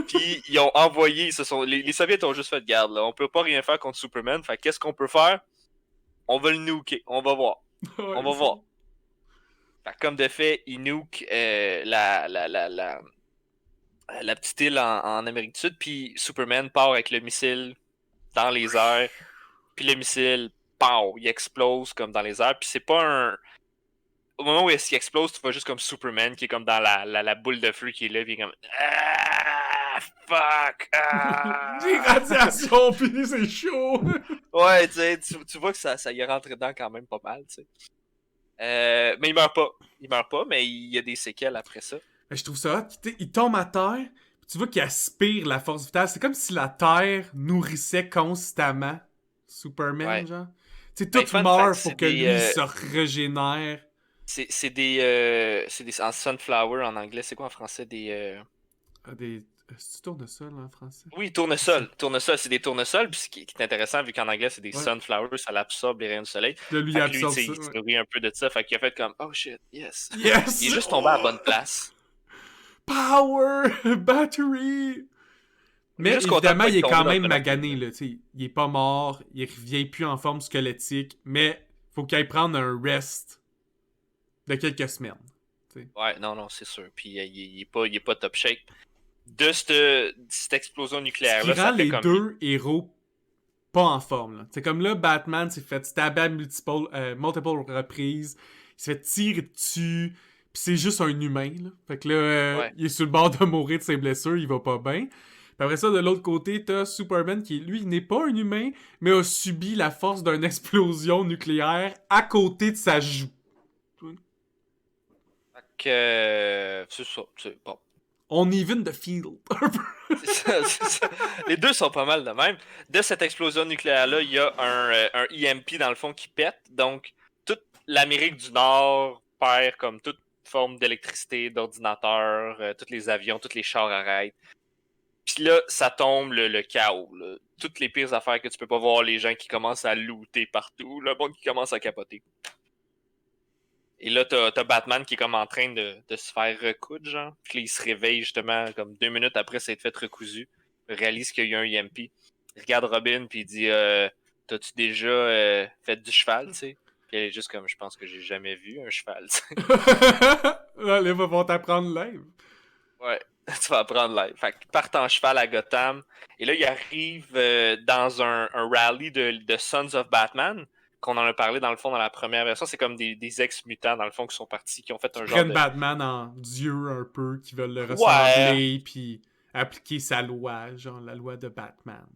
Puis ils ont envoyé, les Soviets ont juste fait garde là, on peut pas rien faire contre Superman. Fait qu'est-ce qu'on peut faire? On va le nuker, on va voir. Ouais, On va voir. Fait, comme de fait, ils nuke la petite île en Amérique du Sud, puis Superman part avec le missile dans les airs, puis le missile, pow, il explose comme dans les airs, puis c'est pas un... Au moment où il explose, tu vois juste comme Superman qui est comme dans la boule de feu qui est là, puis il est comme... Ah, fuck! J'ai Ah! radiation, pis c'est chaud! Ouais, tu vois que ça y est rentré dedans quand même pas mal, tu sais. Mais il meurt pas. Il meurt pas, mais il y a des séquelles après ça. Mais je trouve ça hot. Il tombe à terre, pis tu vois qu'il aspire la force vitale. C'est comme si la terre nourrissait constamment Superman, Ouais. genre. Tu sais, Ben, tout fun meurt fact, pour que lui se régénère. c'est des en sunflower en anglais. C'est quoi en français Des... C'est tournesol en français? Oui, tournesol. Tournesol, c'est des tournesols. Puis ce qui est intéressant, vu qu'en anglais, c'est des Ouais. sunflowers, ça l'absorbe les rayons du soleil. Là, lui, il Fait que lui, tu absorbe sais, ça. il se Ouais. nourrit un peu de ça. Fait qu'il a fait comme, oh shit, yes. Yes! Il est juste tombé à la bonne place. Power! Battery! Il est Mais juste content de évidemment, pas il être est quand tombé dans même un magané, abîme. là, t'sais. Il est pas mort, il revient plus en forme squelettique, mais faut qu'il aille prendre un rest de quelques semaines. T'sais. Ouais, non, c'est sûr. Puis il est pas top shape. De cette explosion Ce qui nucléaire-là, rend ça fait les comme... deux héros pas en forme. Là. C'est comme là, Batman s'est fait stabber à multiple reprises, il s'est fait tirer dessus, pis c'est juste un humain. Là. Fait que là, Ouais. il est sur le bord de mourir de ses blessures, il va pas bien. Puis après ça, de l'autre côté, t'as Superman qui, lui, n'est pas un humain, mais a subi la force d'une explosion nucléaire à côté de sa joue. Fait que... c'est ça, c'est bon. On even the field. C'est ça. Les deux sont pas mal de même. De cette explosion nucléaire-là, il y a un EMP dans le fond qui pète. Donc, toute l'Amérique du Nord perd comme toute forme d'électricité, d'ordinateur, tous les avions, tous les chars arrêtent. Puis là, ça tombe le chaos. Là. Toutes les pires affaires que tu peux pas voir, les gens qui commencent à looter partout, le monde qui commence à capoter. Et là, t'as Batman qui est comme en train de se faire recoudre, genre. Puis là, il se réveille justement comme 2 minutes après s'être fait recousu. Il réalise qu'il y a eu un EMP. Il regarde Robin, puis il dit t'as-tu déjà fait du cheval, tu sais? Puis elle est juste comme, je pense que j'ai jamais vu un cheval, tu sais. Les vont t'apprendre live. Ouais, tu vas apprendre live. Fait qu'ils partent en cheval à Gotham. Et là, il arrive dans un rallye de Sons of Batman, qu'on en a parlé dans le fond dans la première version. C'est comme des ex-mutants, dans le fond, qui sont partis, qui ont fait un genre Prennent de... Batman en dieu un peu, qui veulent le Ouais, ressembler, puis appliquer sa loi, genre la loi de Batman.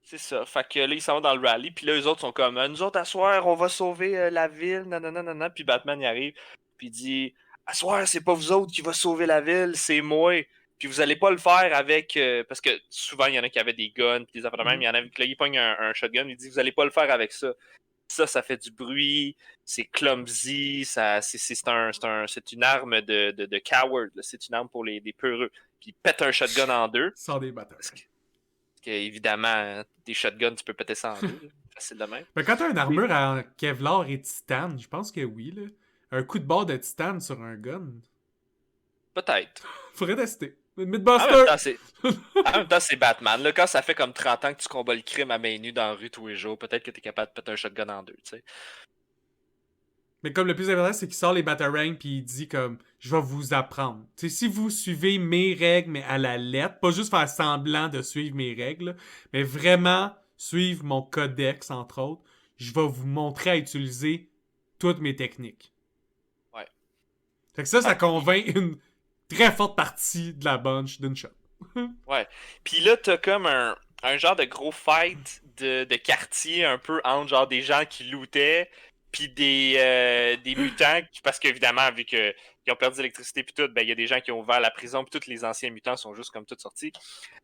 c'est ça. Fait que là, ils s'en vont dans le rallye. Puis là, eux autres sont comme, nous autres, à soir, on va sauver la ville. Nanana, nanana. Puis Batman, il arrive. Puis il dit, à soir, c'est pas vous autres qui va sauver la ville, c'est moi. Puis vous allez pas le faire avec... parce que souvent, il y en a qui avaient des guns, puis des affaires de même. Il y en a qui, là, il pogne un shotgun. Il dit, vous allez pas le faire avec ça. Ça fait du bruit. C'est clumsy. C'est une arme de coward. Là. C'est une arme pour les peureux. Puis il pète un shotgun en deux. Sans des batailles. Parce que, évidemment, des shotguns, tu peux péter ça en deux. Facile de même. Mais quand t'as une armure en Kevlar et titane, je pense que oui, là. Un coup de barre de titane sur un gun. Peut-être. Faudrait tester. En Mythbuster! même temps, c'est Batman. Là, quand ça fait comme 30 ans que tu combats le crime à main nue dans la rue tous les jours, peut-être que t'es capable de péter un shotgun en deux, tu sais. Mais comme le plus important, c'est qu'il sort les Batarangs puis il dit comme je vais vous apprendre. T'sais, si vous suivez mes règles, mais à la lettre, pas juste faire semblant de suivre mes règles, mais vraiment suivre mon codex, entre autres, je vais vous montrer à utiliser toutes mes techniques. Ouais. Fait que ça convainc une très forte partie de la bunch d'une shot. Ouais. Puis là, t'as comme un genre de gros fight de quartier un peu entre genre des gens qui lootaient puis des mutants parce qu'évidemment vu qu'ils ont perdu l'électricité puis tout, ben il y a des gens qui ont ouvert la prison puis tous les anciens mutants sont juste comme tous sortis.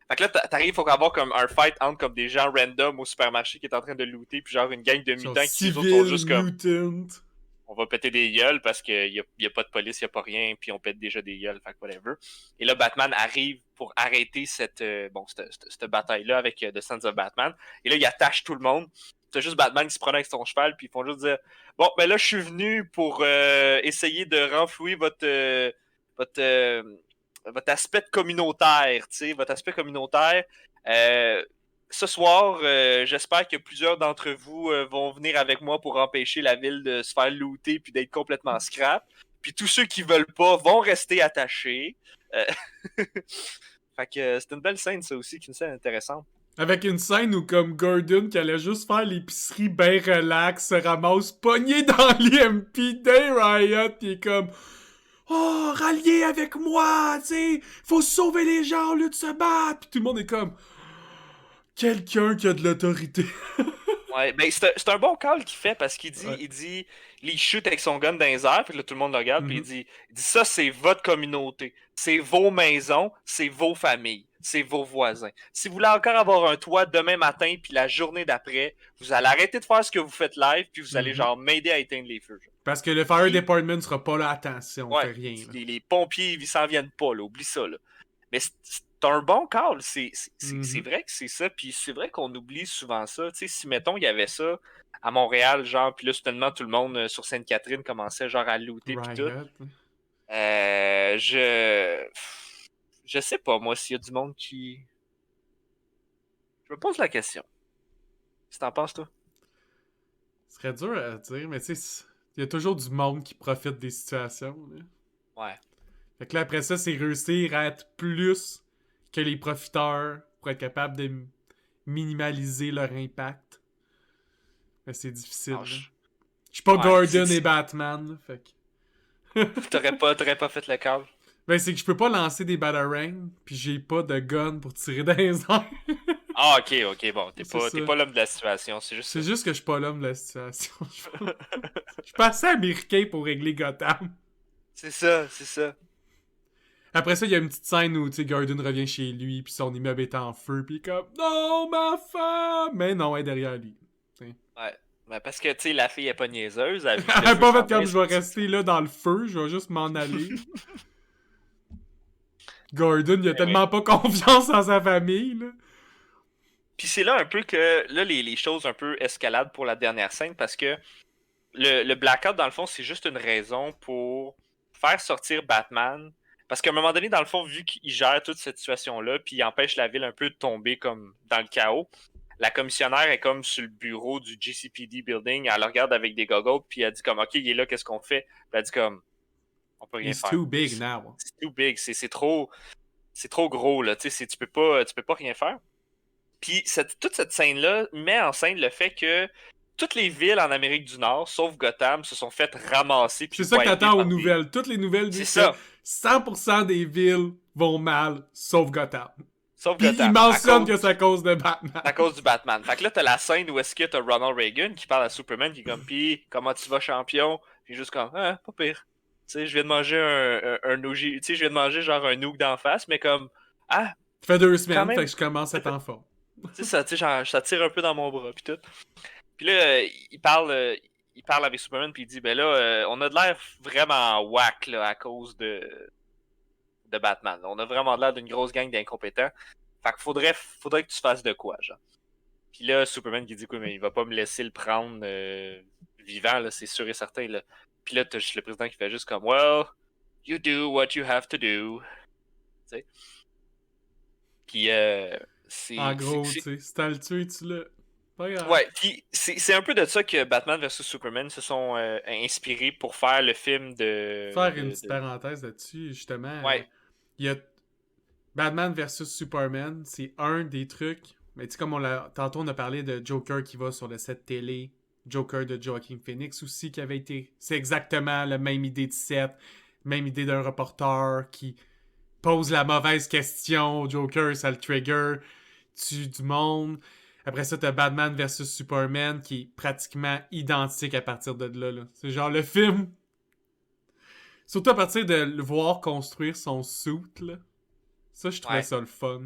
Fait que là t'arrives faut avoir comme un fight entre comme des gens random au supermarché qui est en train de looter puis genre une gang de mutants qui les autres sont juste comme mutant. on va péter des gueules parce qu'il y a pas de police, il y a pas rien, puis on pète déjà des gueules, fait que whatever. Et là, Batman arrive pour arrêter cette bataille-là avec The Sons of Batman. Et là, il attache tout le monde. C'est juste Batman qui se prend avec son cheval, puis ils font juste dire bon, ben là, je suis venu pour essayer de renflouer votre, euh, votre aspect communautaire, tu sais, votre aspect communautaire. Ce soir, j'espère que plusieurs d'entre vous vont venir avec moi pour empêcher la ville de se faire looter puis d'être complètement scrap. Puis tous ceux qui veulent pas vont rester attachés. Fait que c'est une belle scène, ça aussi, qui est une scène intéressante. Avec une scène où, comme Gordon, qui allait juste faire l'épicerie ben relax, se ramasse pogné dans l'EMP des Riot, pis est comme oh, ralliez avec moi, tu sais, faut sauver les gens au lieu de se battre, pis tout le monde est comme quelqu'un qui a de l'autorité. Ouais, ben c'est un bon call qu'il fait parce qu'il dit, Ouais. il shoot avec son gun dans les airs, puis là tout le monde le regarde, puis il dit ça c'est votre communauté, c'est vos maisons, c'est vos familles, c'est vos voisins. Si vous voulez encore avoir un toit demain matin puis la journée d'après, vous allez arrêter de faire ce que vous faites live, puis vous allez genre m'aider à éteindre les feux. Genre. Parce que le Fire Department sera pas là, attention, on Ouais, fait rien. les pompiers ils s'en viennent pas, là, oublie ça là. Mais c'est un bon call, c'est vrai que c'est ça, puis c'est vrai qu'on oublie souvent ça. Tu sais, si mettons il y avait ça à Montréal, genre, puis là soudainement tout le monde sur Sainte-Catherine commençait genre à looter puis tout. Euh, je je sais pas moi s'il y a du monde qui. Je me pose la question. Qu'est-ce que t'en penses toi? Ce serait dur à dire, mais tu sais, il y a toujours du monde qui profite des situations. Là. Ouais. Fait que là, après ça, c'est réussir à être plus que les profiteurs pour être capable de minimaliser leur impact. Mais c'est difficile. Ah, Je suis pas ouais, Gordon et Batman. Là, fait que... t'aurais pas fait le call. Ben, c'est que je peux pas lancer des batarangs, puis j'ai pas de gun pour tirer dans les airs. Ah, ok, bon. T'es C'est pas l'homme de la situation, c'est juste C'est ça. juste que je suis pas l'homme de la situation. Je suis pas assez américain pour régler Gotham. C'est ça. Après ça, il y a une petite scène où, tu sais, Gordon revient chez lui, puis son immeuble est en feu, puis comme « Non, ma femme! » Mais non, elle est derrière lui. T'sais. Ouais. Ben parce que, tu sais, la fille est pas niaiseuse. Elle, Elle a pas fait comme « Je vais rester là dans le feu, je vais juste m'en aller. » Gordon, il a tellement pas confiance en sa famille, là. Puis c'est là un peu que, là, les choses un peu escaladent pour la dernière scène, parce que le blackout, dans le fond, c'est juste une raison pour faire sortir Batman. Parce qu'à un moment donné, dans le fond, vu qu'il gère toute cette situation-là, puis il empêche la ville un peu de tomber comme dans le chaos, la commissionnaire est comme sur le bureau du GCPD building, elle le regarde avec des goggles, puis elle dit comme, OK, il est là, qu'est-ce qu'on fait? Puis elle dit comme, on peut rien He's faire. too big now. C'est too big, c'est trop gros, là, tu sais, tu peux pas rien faire. Puis toute cette scène-là met en scène le fait que toutes les villes en Amérique du Nord, sauf Gotham, se sont faites ramasser. C'est ça que t'attends aux nouvelles. Toutes les nouvelles disent que 100% des villes vont mal, sauf Gotham. Sauf Puis Gotham. il mentionne que c'est à cause de Batman. À cause du Batman. Fait que là, t'as la scène où est-ce que t'as Ronald Reagan qui parle à Superman, qui est comme, pis comment tu vas, champion? Puis juste comme, ah, pas pire. Tu sais, je viens de manger un OG, tu sais, je viens de manger genre un nook d'en face, mais comme, ah, Ça fait 2 semaines, même, fait que je commence à être en forme. Tu sais, ça tire un peu dans mon bras, puis tout. Puis là, il parle avec Superman, puis il dit, ben là, on a de l'air vraiment whack, là, à cause de Batman. On a vraiment de l'air d'une grosse gang d'incompétents. Fait que faudrait que tu fasses de quoi, genre. Puis là, Superman qui dit, quoi, mais il va pas me laisser le prendre vivant, là, c'est sûr et certain, là. Puis là, t'as juste le président qui fait juste comme, well, you do what you have to do. Tu sais. Puis, En gros, tu sais, si t'as le tué, tu l'as. Pas grave. Ouais, puis c'est un peu de ça que Batman vs Superman se sont inspirés pour faire le film de... Faire une petite parenthèse là-dessus, justement. Ouais. Il y a Batman vs Superman, c'est un des trucs. Mais tu sais, comme tantôt on a parlé de Joker qui va sur le set télé, Joker de Joaquin Phoenix aussi qui avait été. C'est exactement la même idée de set, même idée d'un reporter qui pose la mauvaise question au Joker, ça le trigger, tue du monde. Après ça, t'as Batman vs Superman qui est pratiquement identique à partir de là. C'est genre le film. Surtout à partir de le voir construire son suit, là. Ça, je trouvais ça le fun.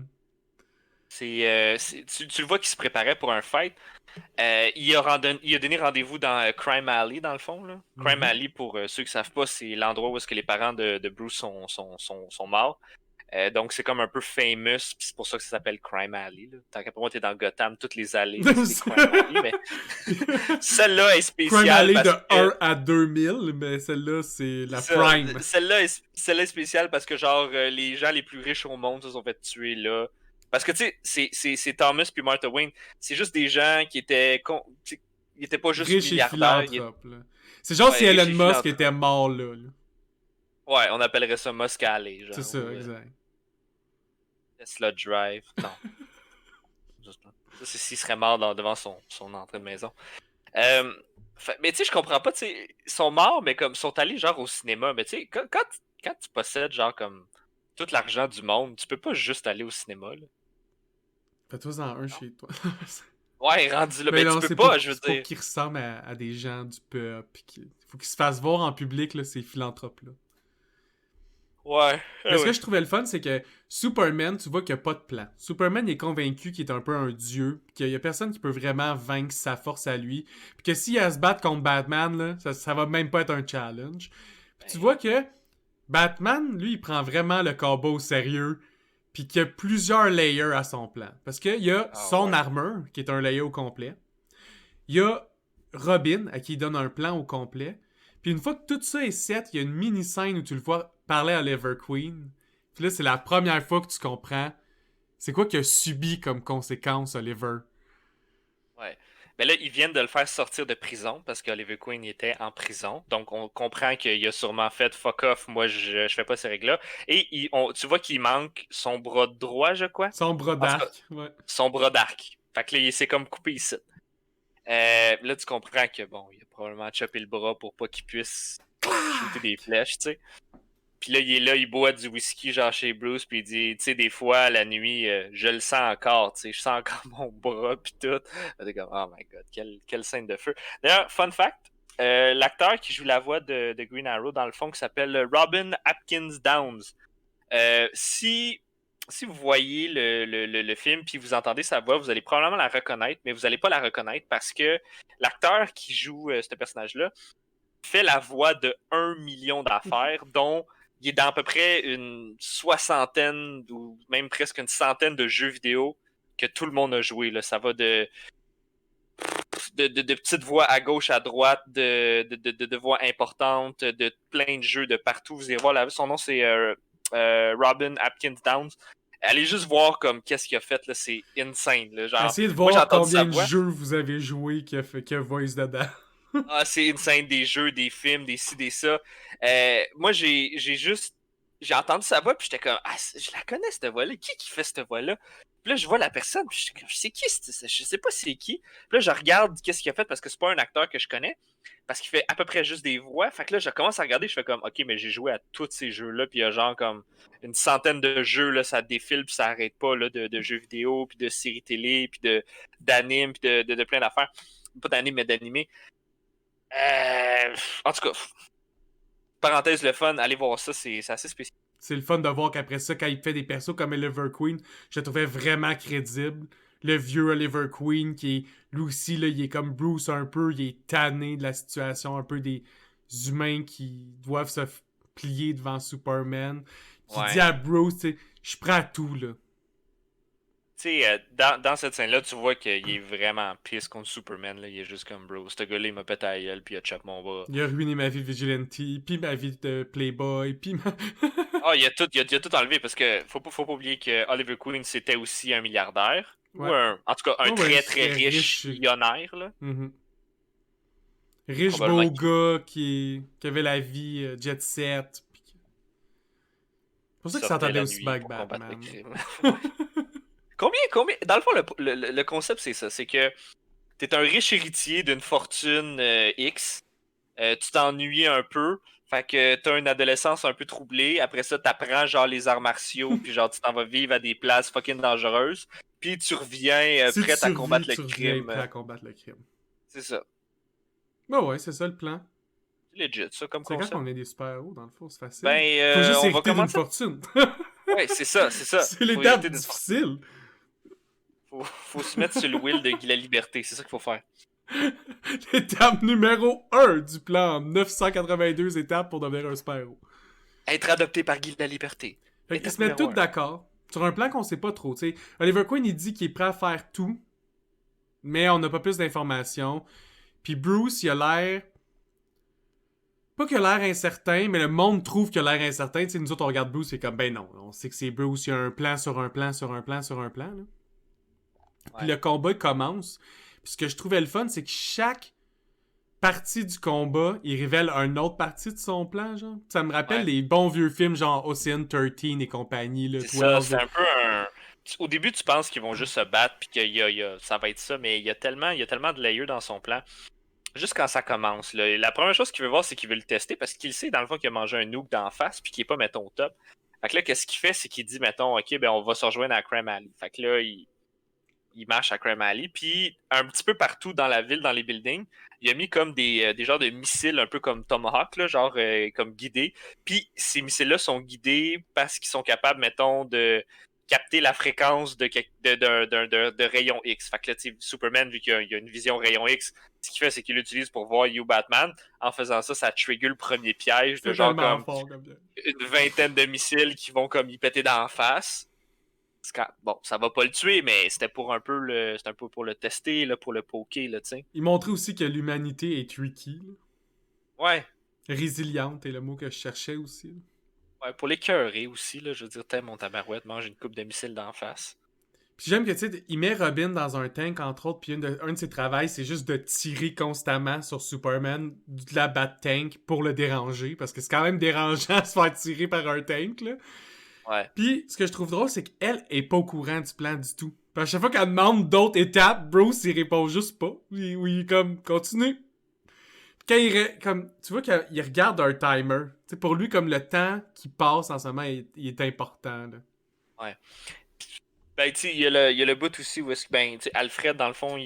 Tu le vois qu'il se préparait pour un fight. Il a donné rendez-vous dans Crime Alley, dans le fond. Là. Crime Mhm. Alley, pour ceux qui ne savent pas, c'est l'endroit où est-ce que les parents de Bruce sont morts. Donc, c'est comme un peu famous, puis c'est pour ça que ça s'appelle Crime Alley. Là. Tant qu'après moi, t'es dans Gotham, toutes les allées, là, c'est des Crime Alley, mais celle-là est Crime spéciale Alley de parce que 1 à 2000, mais celle-là, c'est c'est la ça, prime. celle-là est spéciale parce que, genre, les gens les plus riches au monde se sont fait tuer là. Parce que, tu sais, c'est Thomas puis Martha Wayne, c'est juste des gens qui étaient... Ils étaient pas juste Riche et milliardaires, philanthrope, là. C'est genre si ouais, Elon riches et Musk était philanthropes. mort là. Ouais, on appellerait ça Musk Alley, C'est genre, ça, ou exact. Tesla Drive. Non, juste pas. Ça, c'est s'il serait mort devant son entrée de maison. Euh, mais tu sais, je comprends pas, tu sais, ils sont morts, mais comme, ils sont allés genre au cinéma. Mais tu sais, quand tu possèdes genre comme tout l'argent du monde, tu peux pas juste aller au cinéma, là. Fais-toi en un Non. chez toi. Ouais, rendu là, Mais ben tu non, peux pas, je veux c'est pour dire. qu'ils ressemblent à des gens du peuple. Faut qu'ils se fassent voir en public, là, ces philanthropes-là. Ouais, Mais ce que ouais. je trouvais le fun, c'est que Superman, tu vois qu'il n'y a pas de plan. Superman il est convaincu qu'il est un peu un dieu, qu'il n'y a personne qui peut vraiment vaincre sa force à lui, puis que s'il a à se battre contre Batman, là, ça va même pas être un challenge. Puis tu Ben, vois que Batman, lui, il prend vraiment le combat au sérieux, puis qu'il y a plusieurs layers à son plan. Parce qu'il y a ah son ouais. armure, qui est un layer au complet. Il y a Robin, à qui il donne un plan au complet. Puis une fois que tout ça est set, il y a une mini-scène où tu le vois parler à Oliver Queen. Puis là, c'est la première fois que tu comprends c'est quoi qu'il a subi comme conséquence, Oliver. Ouais. Mais là, ils viennent de le faire sortir de prison parce qu'Oliver Queen était en prison. Donc, on comprend qu'il a sûrement fait fuck off, moi je fais pas ces règles-là. Et tu vois qu'il manque son bras droit, je crois. Son bras En tout cas, d'arc, ouais. son bras d'arc. Fait que là, il s'est comme coupé ici. Là, tu comprends que bon, il a probablement chopé le bras pour pas qu'il puisse shooter des flèches, tu sais. Puis là, il est là, il boit du whisky, genre chez Bruce, puis il dit, tu sais, des fois, la nuit, je le sens encore, tu sais, je sens encore mon bras, puis tout. T'es comme, oh my god, quelle scène de feu. D'ailleurs, fun fact, l'acteur qui joue la voix de Green Arrow, dans le fond, qui s'appelle Robin Atkins Downs. Si vous voyez le film puis vous entendez sa voix, vous allez probablement la reconnaître, mais vous n'allez pas la reconnaître parce que l'acteur qui joue ce personnage-là fait la voix de 1 million d'affaires, dont il est dans à peu près une soixantaine ou même presque une centaine de jeux vidéo que tout le monde a joué. Là. Ça va de petites voix à gauche, à droite, de voix importantes, de plein de jeux de partout. Vous allez voir, son nom c'est Robin Atkins Downs. Allez juste voir comme qu'est-ce qu'il a fait, là, c'est insane. Là. Genre, Essayez de moi j'ai voir entendu sa combien de voix. jeux vous avez joué qui a voice dedans. Ah, c'est insane, des jeux, des films, des ci, des ça. Moi, j'ai juste. J'ai entendu sa voix, puis j'étais comme, ah, je la connais, cette voix-là. Qui fait cette voix-là? Puis là, je vois la personne, puis je sais qui, je sais pas c'est qui. Puis là, je regarde qu'est-ce qu'il a fait, parce que c'est pas un acteur que je connais, parce qu'il fait à peu près juste des voix. Fait que là, je commence à regarder, je fais comme, ok, mais j'ai joué à tous ces jeux-là, puis il y a genre comme une centaine de jeux, là, ça défile, puis ça arrête pas, là, de jeux vidéo, puis de séries télé, puis d'animes, puis de plein d'affaires. Pas d'animes, mais d'animés. En tout cas, parenthèse le fun, allez voir ça, c'est assez spécial. C'est le fun de voir qu'après ça, quand il fait des persos comme Oliver Queen, je le trouvais vraiment crédible. Le vieux Oliver Queen, qui est, lui aussi, là, il est comme Bruce un peu, il est tanné de la situation, un peu des humains qui doivent se plier devant Superman. Qui dit Ouais. à Bruce, tu sais, je suis prêt à tout, là. Tu sais, dans cette scène-là, tu vois qu'il est vraiment pisse contre Superman. Là. Il est juste comme, bro, ce gars-là, il m'a pété à la gueule, puis il a chop mon bras. Il a ruiné ma vie de vigilante, puis ma vie de playboy, puis ma... Ah, il a tout enlevé, parce que faut pas oublier que Oliver Queen, c'était aussi un milliardaire. Ou ouais. en tout cas, un Oh, ouais, très très c'était riche riche. millionnaire, là. Mm-hmm. Riche Probablement beau qu'il gars qui avait la vie jet set. C'est pour ça qu'il sortait s'entendait la aussi nuit bien avec pour combattre le Batman. crime. Combien? Dans le fond, le concept, c'est ça. C'est que t'es un riche héritier d'une fortune X. Tu t'ennuies un peu. Fait que t'as une adolescence un peu troublée. Après ça, t'apprends genre les arts martiaux. Puis genre, tu t'en vas vivre à des places fucking dangereuses. Puis tu reviens Si tu prête à survis, combattre le tu reviens crime. prêt à combattre le crime. C'est ça. Bah ouais, c'est ça le plan. C'est legit, ça, comme C'est quand concept. on est des super-héros, dans le fond, c'est facile. Ben, Faut juste on va hériter d'une commencer. fortune. Ouais, c'est ça, c'est ça. C'est Faut l'étape hériter d'une fortune. difficile. Faut se mettre sur le wheel de Guy la Liberté, c'est ça qu'il faut faire. L'étape numéro 1 du plan. 982 étapes pour devenir un super-héros. Être adopté par Guy la Liberté. Fait qu'ils Étape se mettent numéro tous un. d'accord sur un plan qu'on sait pas trop. T'sais. Oliver Queen, il dit qu'il est prêt à faire tout, mais on n'a pas plus d'informations. Puis Bruce, il a l'air... Pas qu'il a l'air incertain, mais le monde trouve qu'il a l'air incertain. T'sais, nous autres, on regarde Bruce, c'est comme, ben non, on sait que c'est Bruce, il y a un plan sur un plan sur un plan sur un plan. Là. Puis Ouais. le combat commence. Puis ce que je trouvais le fun, c'est que chaque partie du combat, il révèle une autre partie de son plan, genre. Ça me rappelle Ouais. les bons vieux films, genre Ocean 13 et compagnie, là, C'est ça, 12. c'est un peu un. Au début, tu penses qu'ils vont juste se battre puis ça va être ça, mais il y a tellement de layers dans son plan. Juste quand ça commence, là, la première chose qu'il veut voir, c'est qu'il veut le tester parce qu'il sait, dans le fond, qu'il a mangé un nuke d'en face puis qu'il est pas, mettons, au top. Fait que là, qu'est-ce qu'il fait, c'est qu'il dit, mettons, ok, ben on va se rejoindre à Crime Alley. Fait que là, il marche à Crime Alley. Puis un petit peu partout dans la ville, dans les buildings, il a mis comme des genres de missiles, un peu comme Tomahawk, là, genre comme guidés. Puis ces missiles-là sont guidés parce qu'ils sont capables, mettons, de capter la fréquence de rayon X. Fait que là, tu sais, Superman, vu qu'il y a une vision rayon X, ce qu'il fait, c'est qu'il l'utilise pour voir You Batman. En faisant ça, ça trigger le premier piège de C'est genre tellement comme fort comme ça. une vingtaine de missiles qui vont comme y péter dans la face. Bon, ça va pas le tuer, mais c'était pour un peu c'était un peu pour le tester, là, pour le poker, là, tu sais. Il montrait aussi que l'humanité est tricky. Là. Ouais. Résiliente est le mot que je cherchais aussi. Là. Ouais, pour l'écœurer aussi, là, je veux dire, t'es mon tabarouette, mange une coupe de missiles d'en face. Puis j'aime que, tu sais, il met Robin dans un tank, entre autres, puis un de ses travails, c'est juste de tirer constamment sur Superman de la Bat-Tank pour le déranger, parce que c'est quand même dérangeant de se faire tirer par un tank, là. Ouais. Puis, ce que je trouve drôle, c'est qu'elle est pas au courant du plan du tout. Puis à chaque fois qu'elle demande d'autres étapes, Bruce, il répond juste pas. Il comme, continue. Puis quand comme, tu vois qu'il regarde un timer. Tu sais, pour lui, comme le temps qui passe en ce moment, il est important, là. Ouais. Ben, tu sais, il y a le bout aussi où est-ce que, ben, tu sais, Alfred, dans le fond,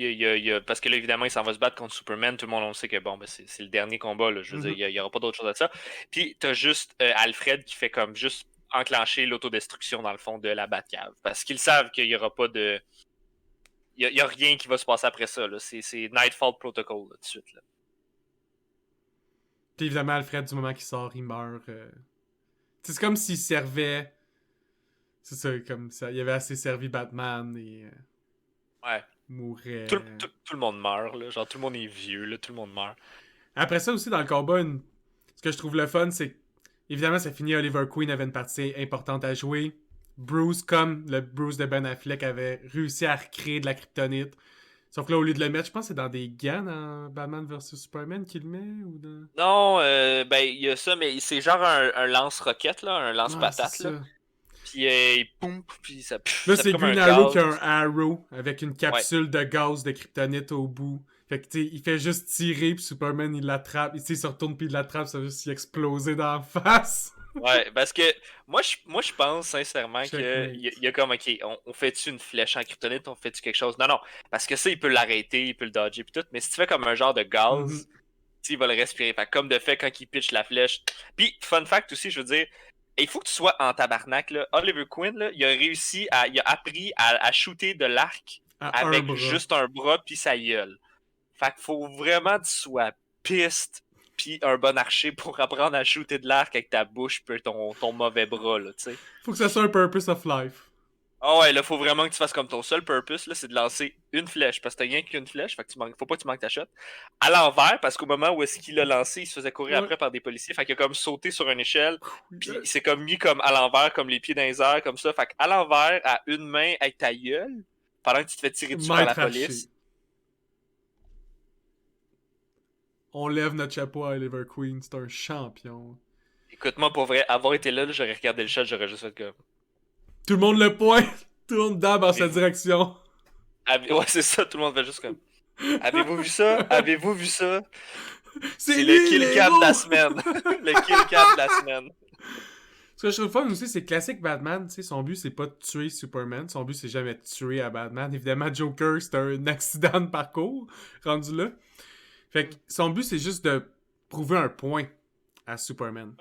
parce que là, évidemment, il s'en va se battre contre Superman. Tout le monde, on sait que, bon, ben, c'est le dernier combat, là. Je veux dire, il y aura pas d'autre chose de ça. Puis, t'as juste Alfred qui fait comme juste enclencher l'autodestruction, dans le fond, de la Batcave. Parce qu'ils savent qu'il y aura pas de. Il y a rien qui va se passer après ça, là. C'est Nightfall Protocol, là, tout de suite, là. Puis évidemment, Alfred, du moment qu'il sort, il meurt. C'est comme s'il servait. C'est ça, comme ça. Il avait assez servi Batman et. Ouais. Mourrait. Tout le monde meurt, là. Genre, tout le monde est vieux, là. Tout le monde meurt. Après ça aussi, dans le combat, ce que je trouve le fun, c'est évidemment, ça finit. Oliver Queen avait une partie importante à jouer. Bruce, comme le Bruce de Ben Affleck, avait réussi à recréer de la kryptonite. Sauf que là, au lieu de le mettre, je pense que c'est dans des gants dans Batman vs Superman qu'il le met ou dans... Non, ben, il y a ça, mais c'est genre un lance-roquette, là. Un lance-patate, là. Puis il pompe, puis ça. Là, ça c'est fait comme Green un Arrow gaz. qui a un arrow avec une capsule de gaz de kryptonite au bout. Fait que, tu sais, il fait juste tirer, puis Superman, il l'attrape. Il se retourne, puis il l'attrape, ça va juste y exploser dans la face. Ouais, parce que moi, je pense sincèrement Checkmate. qu'il y a comme, ok, on fait-tu une flèche en kryptonite, on fait-tu quelque chose? Non, non, parce que ça, il peut l'arrêter, il peut le dodger, puis tout, mais si tu fais comme un genre de gaz, il va le respirer. Fait que comme de fait, quand il pitch la flèche. Puis, fun fact aussi, je veux dire, il faut que tu sois en tabarnak, là. Oliver Queen, là, il a appris à shooter de l'arc À un avec bras. juste un bras puis sa gueule. Fait qu'il faut vraiment que tu sois piste puis un bon archer pour apprendre à shooter de l'arc avec ta bouche puis ton mauvais bras, là, tu sais. Faut que ça soit un purpose of life. Ah ouais, là, faut vraiment que tu fasses comme ton seul purpose, là, c'est de lancer une flèche, parce que t'as rien qu'une flèche, fait que faut pas que tu manques ta shot. À l'envers, parce qu'au moment où est-ce qu'il l'a lancé, il se faisait courir après par des policiers, fait qu'il a comme sauté sur une échelle, puis il s'est comme mis comme à l'envers, comme les pieds dans les airs, comme ça, fait qu'à l'envers, à une main avec ta gueule, pendant que tu te fais tirer dessus par la police. On lève notre chapeau à Oliver Queen, c'est un champion. Écoute-moi, pour vrai, avoir été là, j'aurais regardé le shot, j'aurais juste fait comme... Tout le monde le pointe, tout le monde dab dans sa direction. Ouais, c'est ça, tout le monde fait juste comme... Avez-vous vu ça? Avez-vous vu ça? C'est le kill cam de la semaine. Le kill cam de la semaine. Ce que je trouve fun aussi, c'est classique Batman, tu sais, son but c'est pas de tuer Superman, son but c'est jamais de tuer à Batman. Évidemment, Joker, c'est un accident de parcours, rendu là. Fait que son but c'est juste de prouver un point à Superman.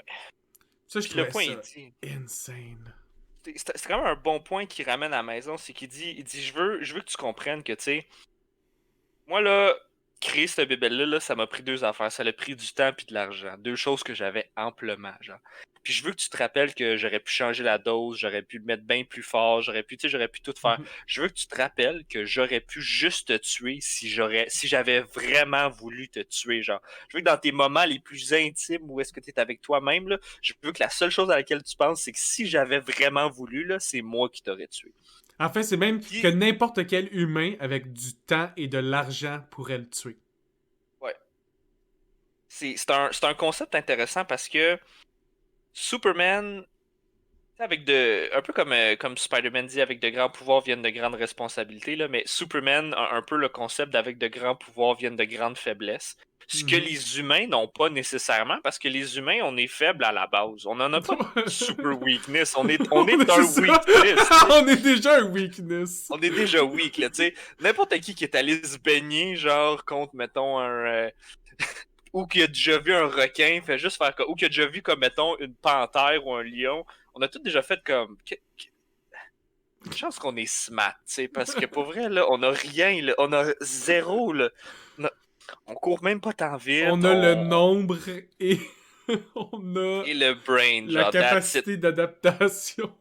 Ça, je trouve ça insane. c'est quand même un bon point qu'il ramène à la maison, c'est qu'il dit je veux que tu comprennes que, tu sais, moi, là, créer cette bébelle-là, là, ça m'a pris deux affaires. Ça a pris du temps puis de l'argent. Deux choses que j'avais amplement, genre. Puis je veux que tu te rappelles que j'aurais pu changer la dose, j'aurais pu le mettre bien plus fort, j'aurais pu tout faire. Mhm. Je veux que tu te rappelles que j'aurais pu juste te tuer si j'avais vraiment voulu te tuer, genre. Je veux que dans tes moments les plus intimes où est-ce que tu es avec toi-même, là, je veux que la seule chose à laquelle tu penses, c'est que si j'avais vraiment voulu, là, c'est moi qui t'aurais tué. En fait, c'est même que Puis, n'importe quel humain avec du temps et de l'argent pourrait le tuer. ouais. C'est un concept intéressant parce que Superman, un peu comme Spider-Man dit, avec de grands pouvoirs viennent de grandes responsabilités, là, mais Superman a un peu le concept d'avec de grands pouvoirs viennent de grandes faiblesses. Ce que Mhm. les humains n'ont pas nécessairement, parce que les humains, on est faibles à la base. On n'en a pas de super weakness. On est C'est un ça. weakness, tu sais. On est déjà un weakness. On est déjà weak, là, tu sais. N'importe qui est allé se baigner, genre, contre, mettons, ou qui a déjà vu un requin, fait juste faire ou qui a déjà vu comme mettons une panthère ou un lion, on a tous déjà fait comme une chance qu'on est smart, tu sais, parce que pour vrai là, on a rien, là, on a zéro là. On, a- on court même pas tant On vite, a le nombre et on a et le brain, la genre that's it. capacité d'adaptation.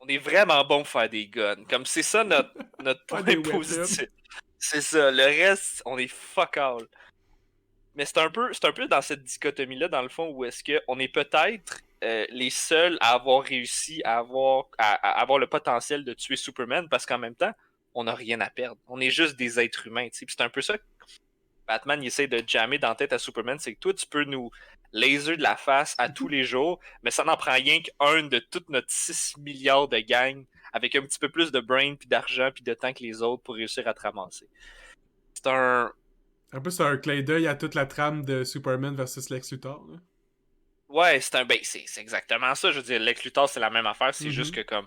On est vraiment bon pour faire des guns. Comme c'est ça notre Pas des point weapons. positif. C'est ça. Le reste, on est fuck all. Mais c'est un peu dans cette dichotomie-là, dans le fond, où est-ce qu'on est peut-être les seuls à avoir réussi à avoir le potentiel de tuer Superman, parce qu'en même temps, on n'a rien à perdre. On est juste des êtres humains. Puis c'est un peu ça que Batman il essaie de jammer dans la tête à Superman, c'est que toi, tu peux nous laser de la face à tous les jours, mais ça n'en prend rien qu'un de toute notre 6 milliards de gang, avec un petit peu plus de brain, puis d'argent, puis de temps que les autres pour réussir à te ramasser. C'est un, Un peu, c'est un clin d'œil à toute la trame de Superman versus Lex Luthor. Là. Ouais, c'est exactement ça. Je veux dire, Lex Luthor, c'est la même affaire. C'est juste Mhm. que comme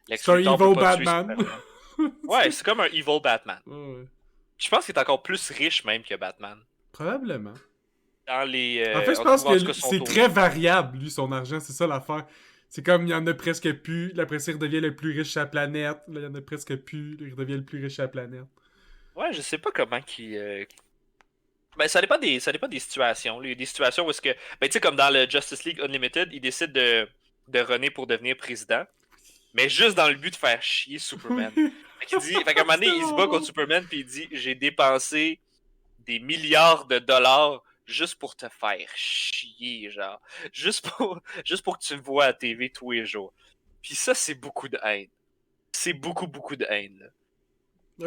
Lex C'est un Luthor peut evil pas tuer Batman. Superman. Ouais, c'est comme un evil Batman. Ouais. Je pense qu'il est encore plus riche même que Batman. Probablement. Dans les. En fait, je On pense trouve en tout que cas son c'est taux. très variable, lui, son argent. C'est ça l'affaire. C'est comme, il y en a presque plus. Là, après ça, il redevient le plus riche sur la planète. Là, il y en a presque plus. Là, il redevient le plus riche sur la planète. Ouais, je sais pas comment qu'il. Ben, ça dépend des situations, là. Il y a des situations où est-ce que. Ben, tu sais, comme dans le Justice League Unlimited, il décide de runner pour devenir président. Mais juste dans le but de faire chier Superman. Oui. Fait qu'à un moment donné, C'était il se bat contre bon. Superman, puis il dit j'ai dépensé des milliards de dollars juste pour te faire chier, genre. Juste pour que tu me vois à TV tous les jours. Puis ça, c'est beaucoup de haine. C'est beaucoup, beaucoup de haine, là.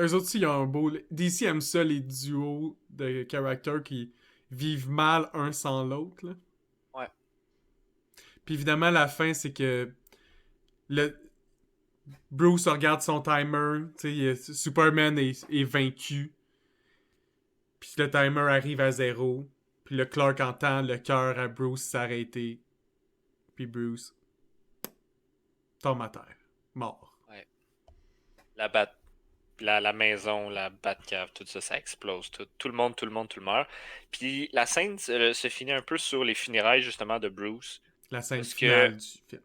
Eux autres, ils ont un beau. DC aime ça, les duos de caractères qui vivent mal un sans l'autre. Là. Ouais. Puis évidemment, la fin, c'est que le Bruce regarde son timer. Superman est vaincu. Puis le timer arrive à zéro. Puis le Clark entend le cœur à Bruce s'arrêter. Puis Bruce tombe à terre. Mort. Ouais. La bat... la maison, la Batcave, tout ça, ça explose. Tout le monde, tout le monde, tout le monde meurt. Puis la scène se finit un peu sur les funérailles, justement, de Bruce. La scène Parce que finale du film.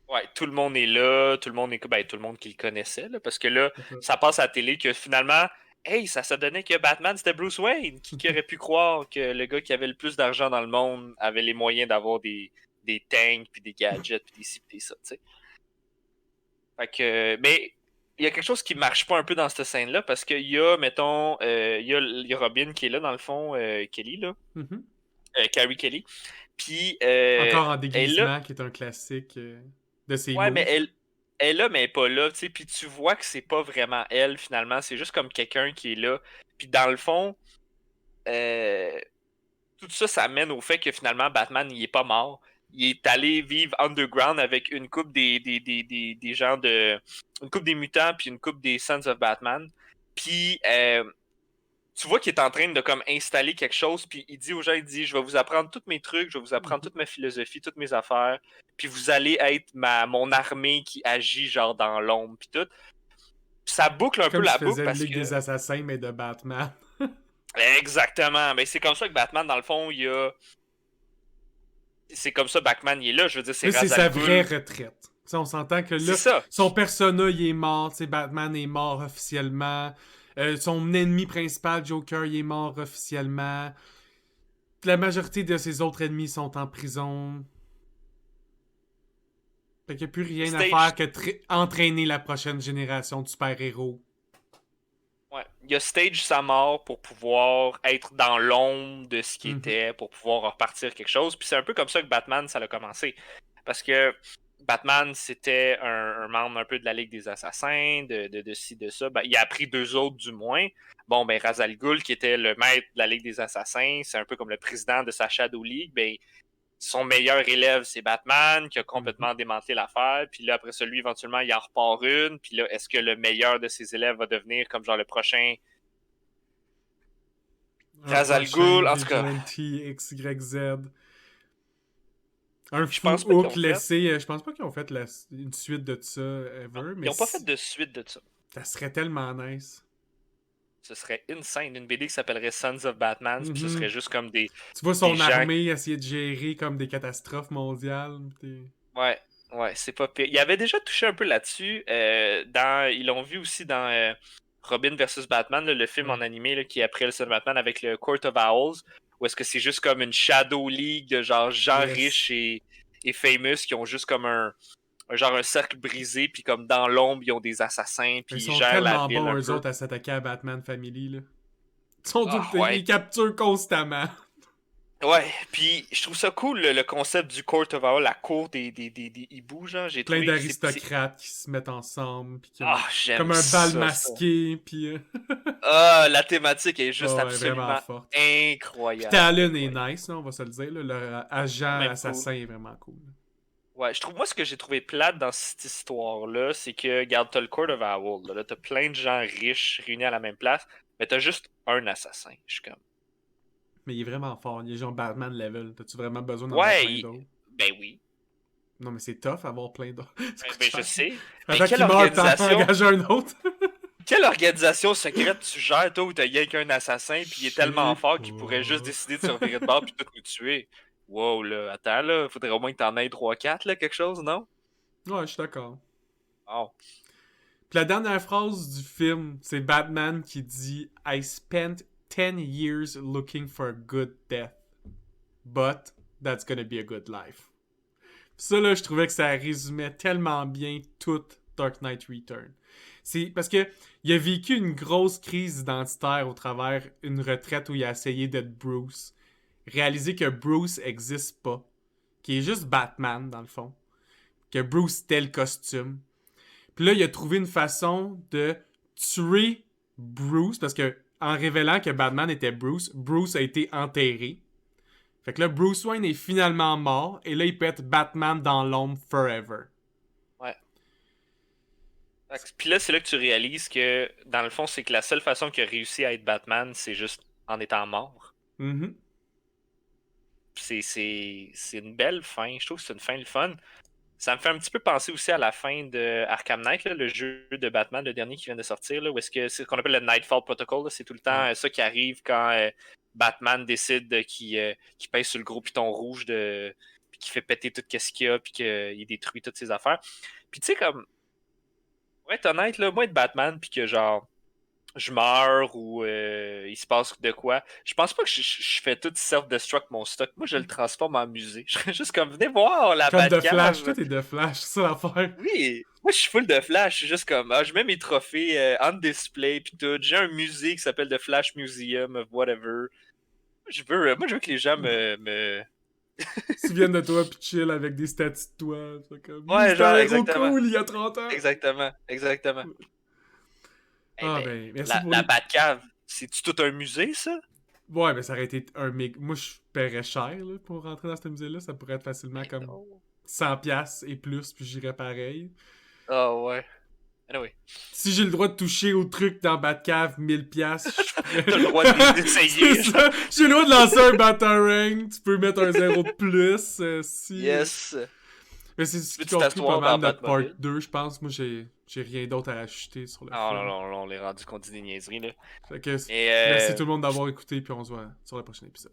ouais, tout le monde est là, tout le monde est ben, tout le monde qui le connaissait là, parce que là, ça passe à la télé que finalement, hey, ça se donnait que Batman c'était Bruce Wayne. Qui aurait pu croire que le gars qui avait le plus d'argent dans le monde avait les moyens d'avoir des tanks puis des gadgets puis des ci pis des ça, tu sais. Fait que mais il y a quelque chose qui marche pas un peu dans cette scène là parce qu'il y a mettons il y a Robin qui est là dans le fond Kelly là, Mhm. Carrie Kelly. Puis Encore en elle est là. déguisement, qui est un classique de ses Ouais, mais moves. elle est là, mais elle est pas là, tu sais. Puis tu vois que c'est pas vraiment elle, finalement. C'est juste comme quelqu'un qui est là. Puis dans le fond, euh, tout ça, ça mène au fait que finalement, Batman, il est pas mort. Il est allé vivre underground avec une coupe des gens de. Une coupe des mutants, puis une coupe des Sons of Batman. Puis tu vois qu'il est en train de comme installer quelque chose, puis il dit aux gens, il dit, je vais vous apprendre tous mes trucs, je vais vous apprendre toute ma philosophie, toutes mes affaires, puis vous allez être mon armée qui agit genre dans l'ombre, puis tout. Puis ça boucle un peu Comme s'il la boucle faisait une parce Ligue que des Assassins, mais de Batman. exactement, mais c'est comme ça que Batman dans le fond, c'est comme ça Batman il est là, je veux dire c'est Là, c'est Ra's sa al vraie Ghul. retraite. sais, on s'entend que C'est là, ça. son persona, il est mort. Tu sais, Batman est mort officiellement. Son ennemi principal, Joker, il est mort officiellement. La majorité de ses autres ennemis sont en prison. Fait qu'il n'y a plus rien à Stage faire que entraîner la prochaine génération de super-héros. Ouais. Il a stage sa mort pour pouvoir être dans l'ombre de ce qu'il Mhm. était, pour pouvoir repartir quelque chose. Puis c'est un peu comme ça que Batman, ça a commencé. Parce que Batman, c'était un membre un peu de la Ligue des Assassins, de ci, de ça. Ben, il a appris deux autres du moins. Bon, ben Ra's al Ghul, qui était le maître de la Ligue des Assassins, c'est un peu comme le président de sa Shadow League. Ben, son meilleur élève, c'est Batman, qui a complètement démantelé l'affaire. Puis là, après ça, lui, éventuellement, il en repart une. Puis là, est-ce que le meilleur de ses élèves va devenir comme genre le prochain Un Ra's al prochain Ghul? En tout cas, Vigilante XYZ. Un je fou pense pas qu'ils hook ont fait. laissé. Je pense pas qu'ils ont fait une suite de ça Non, ever, ils mais ont pas fait de suite de ça. ça serait tellement nice. Ce serait insane. Une BD qui s'appellerait Sons of Batman. Puis ce serait juste comme des Tu vois son gens. armée essayer de gérer comme des catastrophes mondiales. Ouais, ouais, c'est pas pire. Il avait déjà touché un peu là-dessus. Ils l'ont vu aussi dans Robin versus Batman, là, le film en animé là, qui est après le Son of Batman avec le Court of Owls, où est-ce que c'est juste comme une Shadow League de genre gens riches et famous qui ont juste comme un cercle brisé, puis comme dans l'ombre, ils ont des assassins, puis Ils ils sont gèrent la tellement ville bons, un eux peu. autres, à s'attaquer à Batman Family. Là. Ah, Ils ouais. les capturent constamment. Ouais, puis je trouve ça cool le concept du Court of Owls, la cour des hiboux, genre, j'ai Plein trouvé que d'aristocrates qui se mettent ensemble. Puis Ah, comme j'aime un bal ça. masqué. Puis. Ah, la thématique est juste Oh, ouais, vraiment absolument forte. Puis incroyable. Talon est Incroyable. nice, là, on va se le dire. Là. Le agent Même cool. assassin est vraiment cool. Ouais, je trouve, moi, ce que j'ai trouvé plate dans cette histoire-là, c'est que, regarde, t'as le Court of Owls, là, t'as plein de gens riches réunis à la même place, mais t'as juste un assassin. Je suis comme. Mais il est vraiment fort. Il est genre Batman level. T'as-tu vraiment besoin d'en avoir Ouais, plein d'autres? ben oui. Non, mais c'est tough avoir plein d'autres. Ça coûte Ben je cher. sais. Mais Attends qu'il meurt, t'en engages un autre. quelle organisation secrète tu gères, toi, où t'as rien qu'un assassin, puis il est Je tellement sais fort qu'il pourrait juste pas. décider de se revirer de bord puis tout nous tuer. Wow, là, attends, là, faudrait au moins que t'en aies 3-4, là, quelque chose, non? Ouais, je suis d'accord. Oh. Puis la dernière phrase du film, c'est Batman qui dit I spent 10 years looking for a good death. But that's gonna be a good life. Ça, là, je trouvais que ça résumait tellement bien tout Dark Knight Return. C'est parce que il a vécu une grosse crise identitaire au travers une retraite où il a essayé d'être Bruce. Réaliser que Bruce existe pas. Qui est juste Batman, dans le fond. Que Bruce était le costume. Puis là, il a trouvé une façon de tuer Bruce, parce que en révélant que Batman était Bruce, Bruce a été enterré. Fait que là, Bruce Wayne est finalement mort, et là, il peut être Batman dans l'ombre forever. Ouais. Puis là, c'est là que tu réalises que, dans le fond, c'est que la seule façon qu'il a réussi à être Batman, c'est juste en étant mort. Mm-hmm. C'est une belle fin. Je trouve que c'est une fin le fun. Ça me fait un petit peu penser aussi à la fin de Arkham Knight, là, le jeu de Batman, le dernier qui vient de sortir, là, où est-ce que c'est ce qu'on appelle le Nightfall Protocol. Là, c'est tout le temps ça qui arrive quand Batman décide qu'il pèse sur le gros piton rouge puis qu'il fait péter tout ce qu'il y a, puis qu'il détruit toutes ses affaires. Puis tu sais, comme, ouais, être honnête, là, moi être Batman, puis que genre je meurs ou il se passe de quoi. Je pense pas que je fais tout self-destruct mon stock. Moi, je le transforme en musée. Je serais juste comme, venez voir la Comme de Flash, Batcave. tout est de Flash, c'est ça l'affaire. Oui, moi, je suis full de Flash. Je suis juste comme, je mets mes trophées on display puis tout. J'ai un musée qui s'appelle The Flash Museum of whatever. Moi, je veux que les gens me... Ils viennent de toi pis chill avec des statues de toi. C'est comme, Ouais, c'était un genre, héros exactement. cool il y a 30 ans. Exactement. Eh Ah ben, ben, merci pour la les... Batcave, c'est-tu tout un musée, ça? Ouais, mais ça aurait été un méga... Moi, je paierais cher là, pour rentrer dans ce musée-là. Ça pourrait être facilement Ben comme non. 100$ et plus, puis j'irais pareil. Ah ouais. Anyway. Si j'ai le droit de toucher au truc dans Batcave, 1000$, je T'as le droit d'essayer. C'est ça. J'ai le droit de lancer un Batarang. Tu peux mettre un 0 de plus. Si... Yes. Mais c'est ce qui Peux-tu conclut pas t'asseoir mal dans notre part Batmobile? 2, je pense. Moi, j'ai rien d'autre à ajouter sur le Ah film. non, on les rendu qu'on dit des niaiseries, là. Fait que, Et merci tout le monde d'avoir écouté, puis on se voit sur le prochain épisode.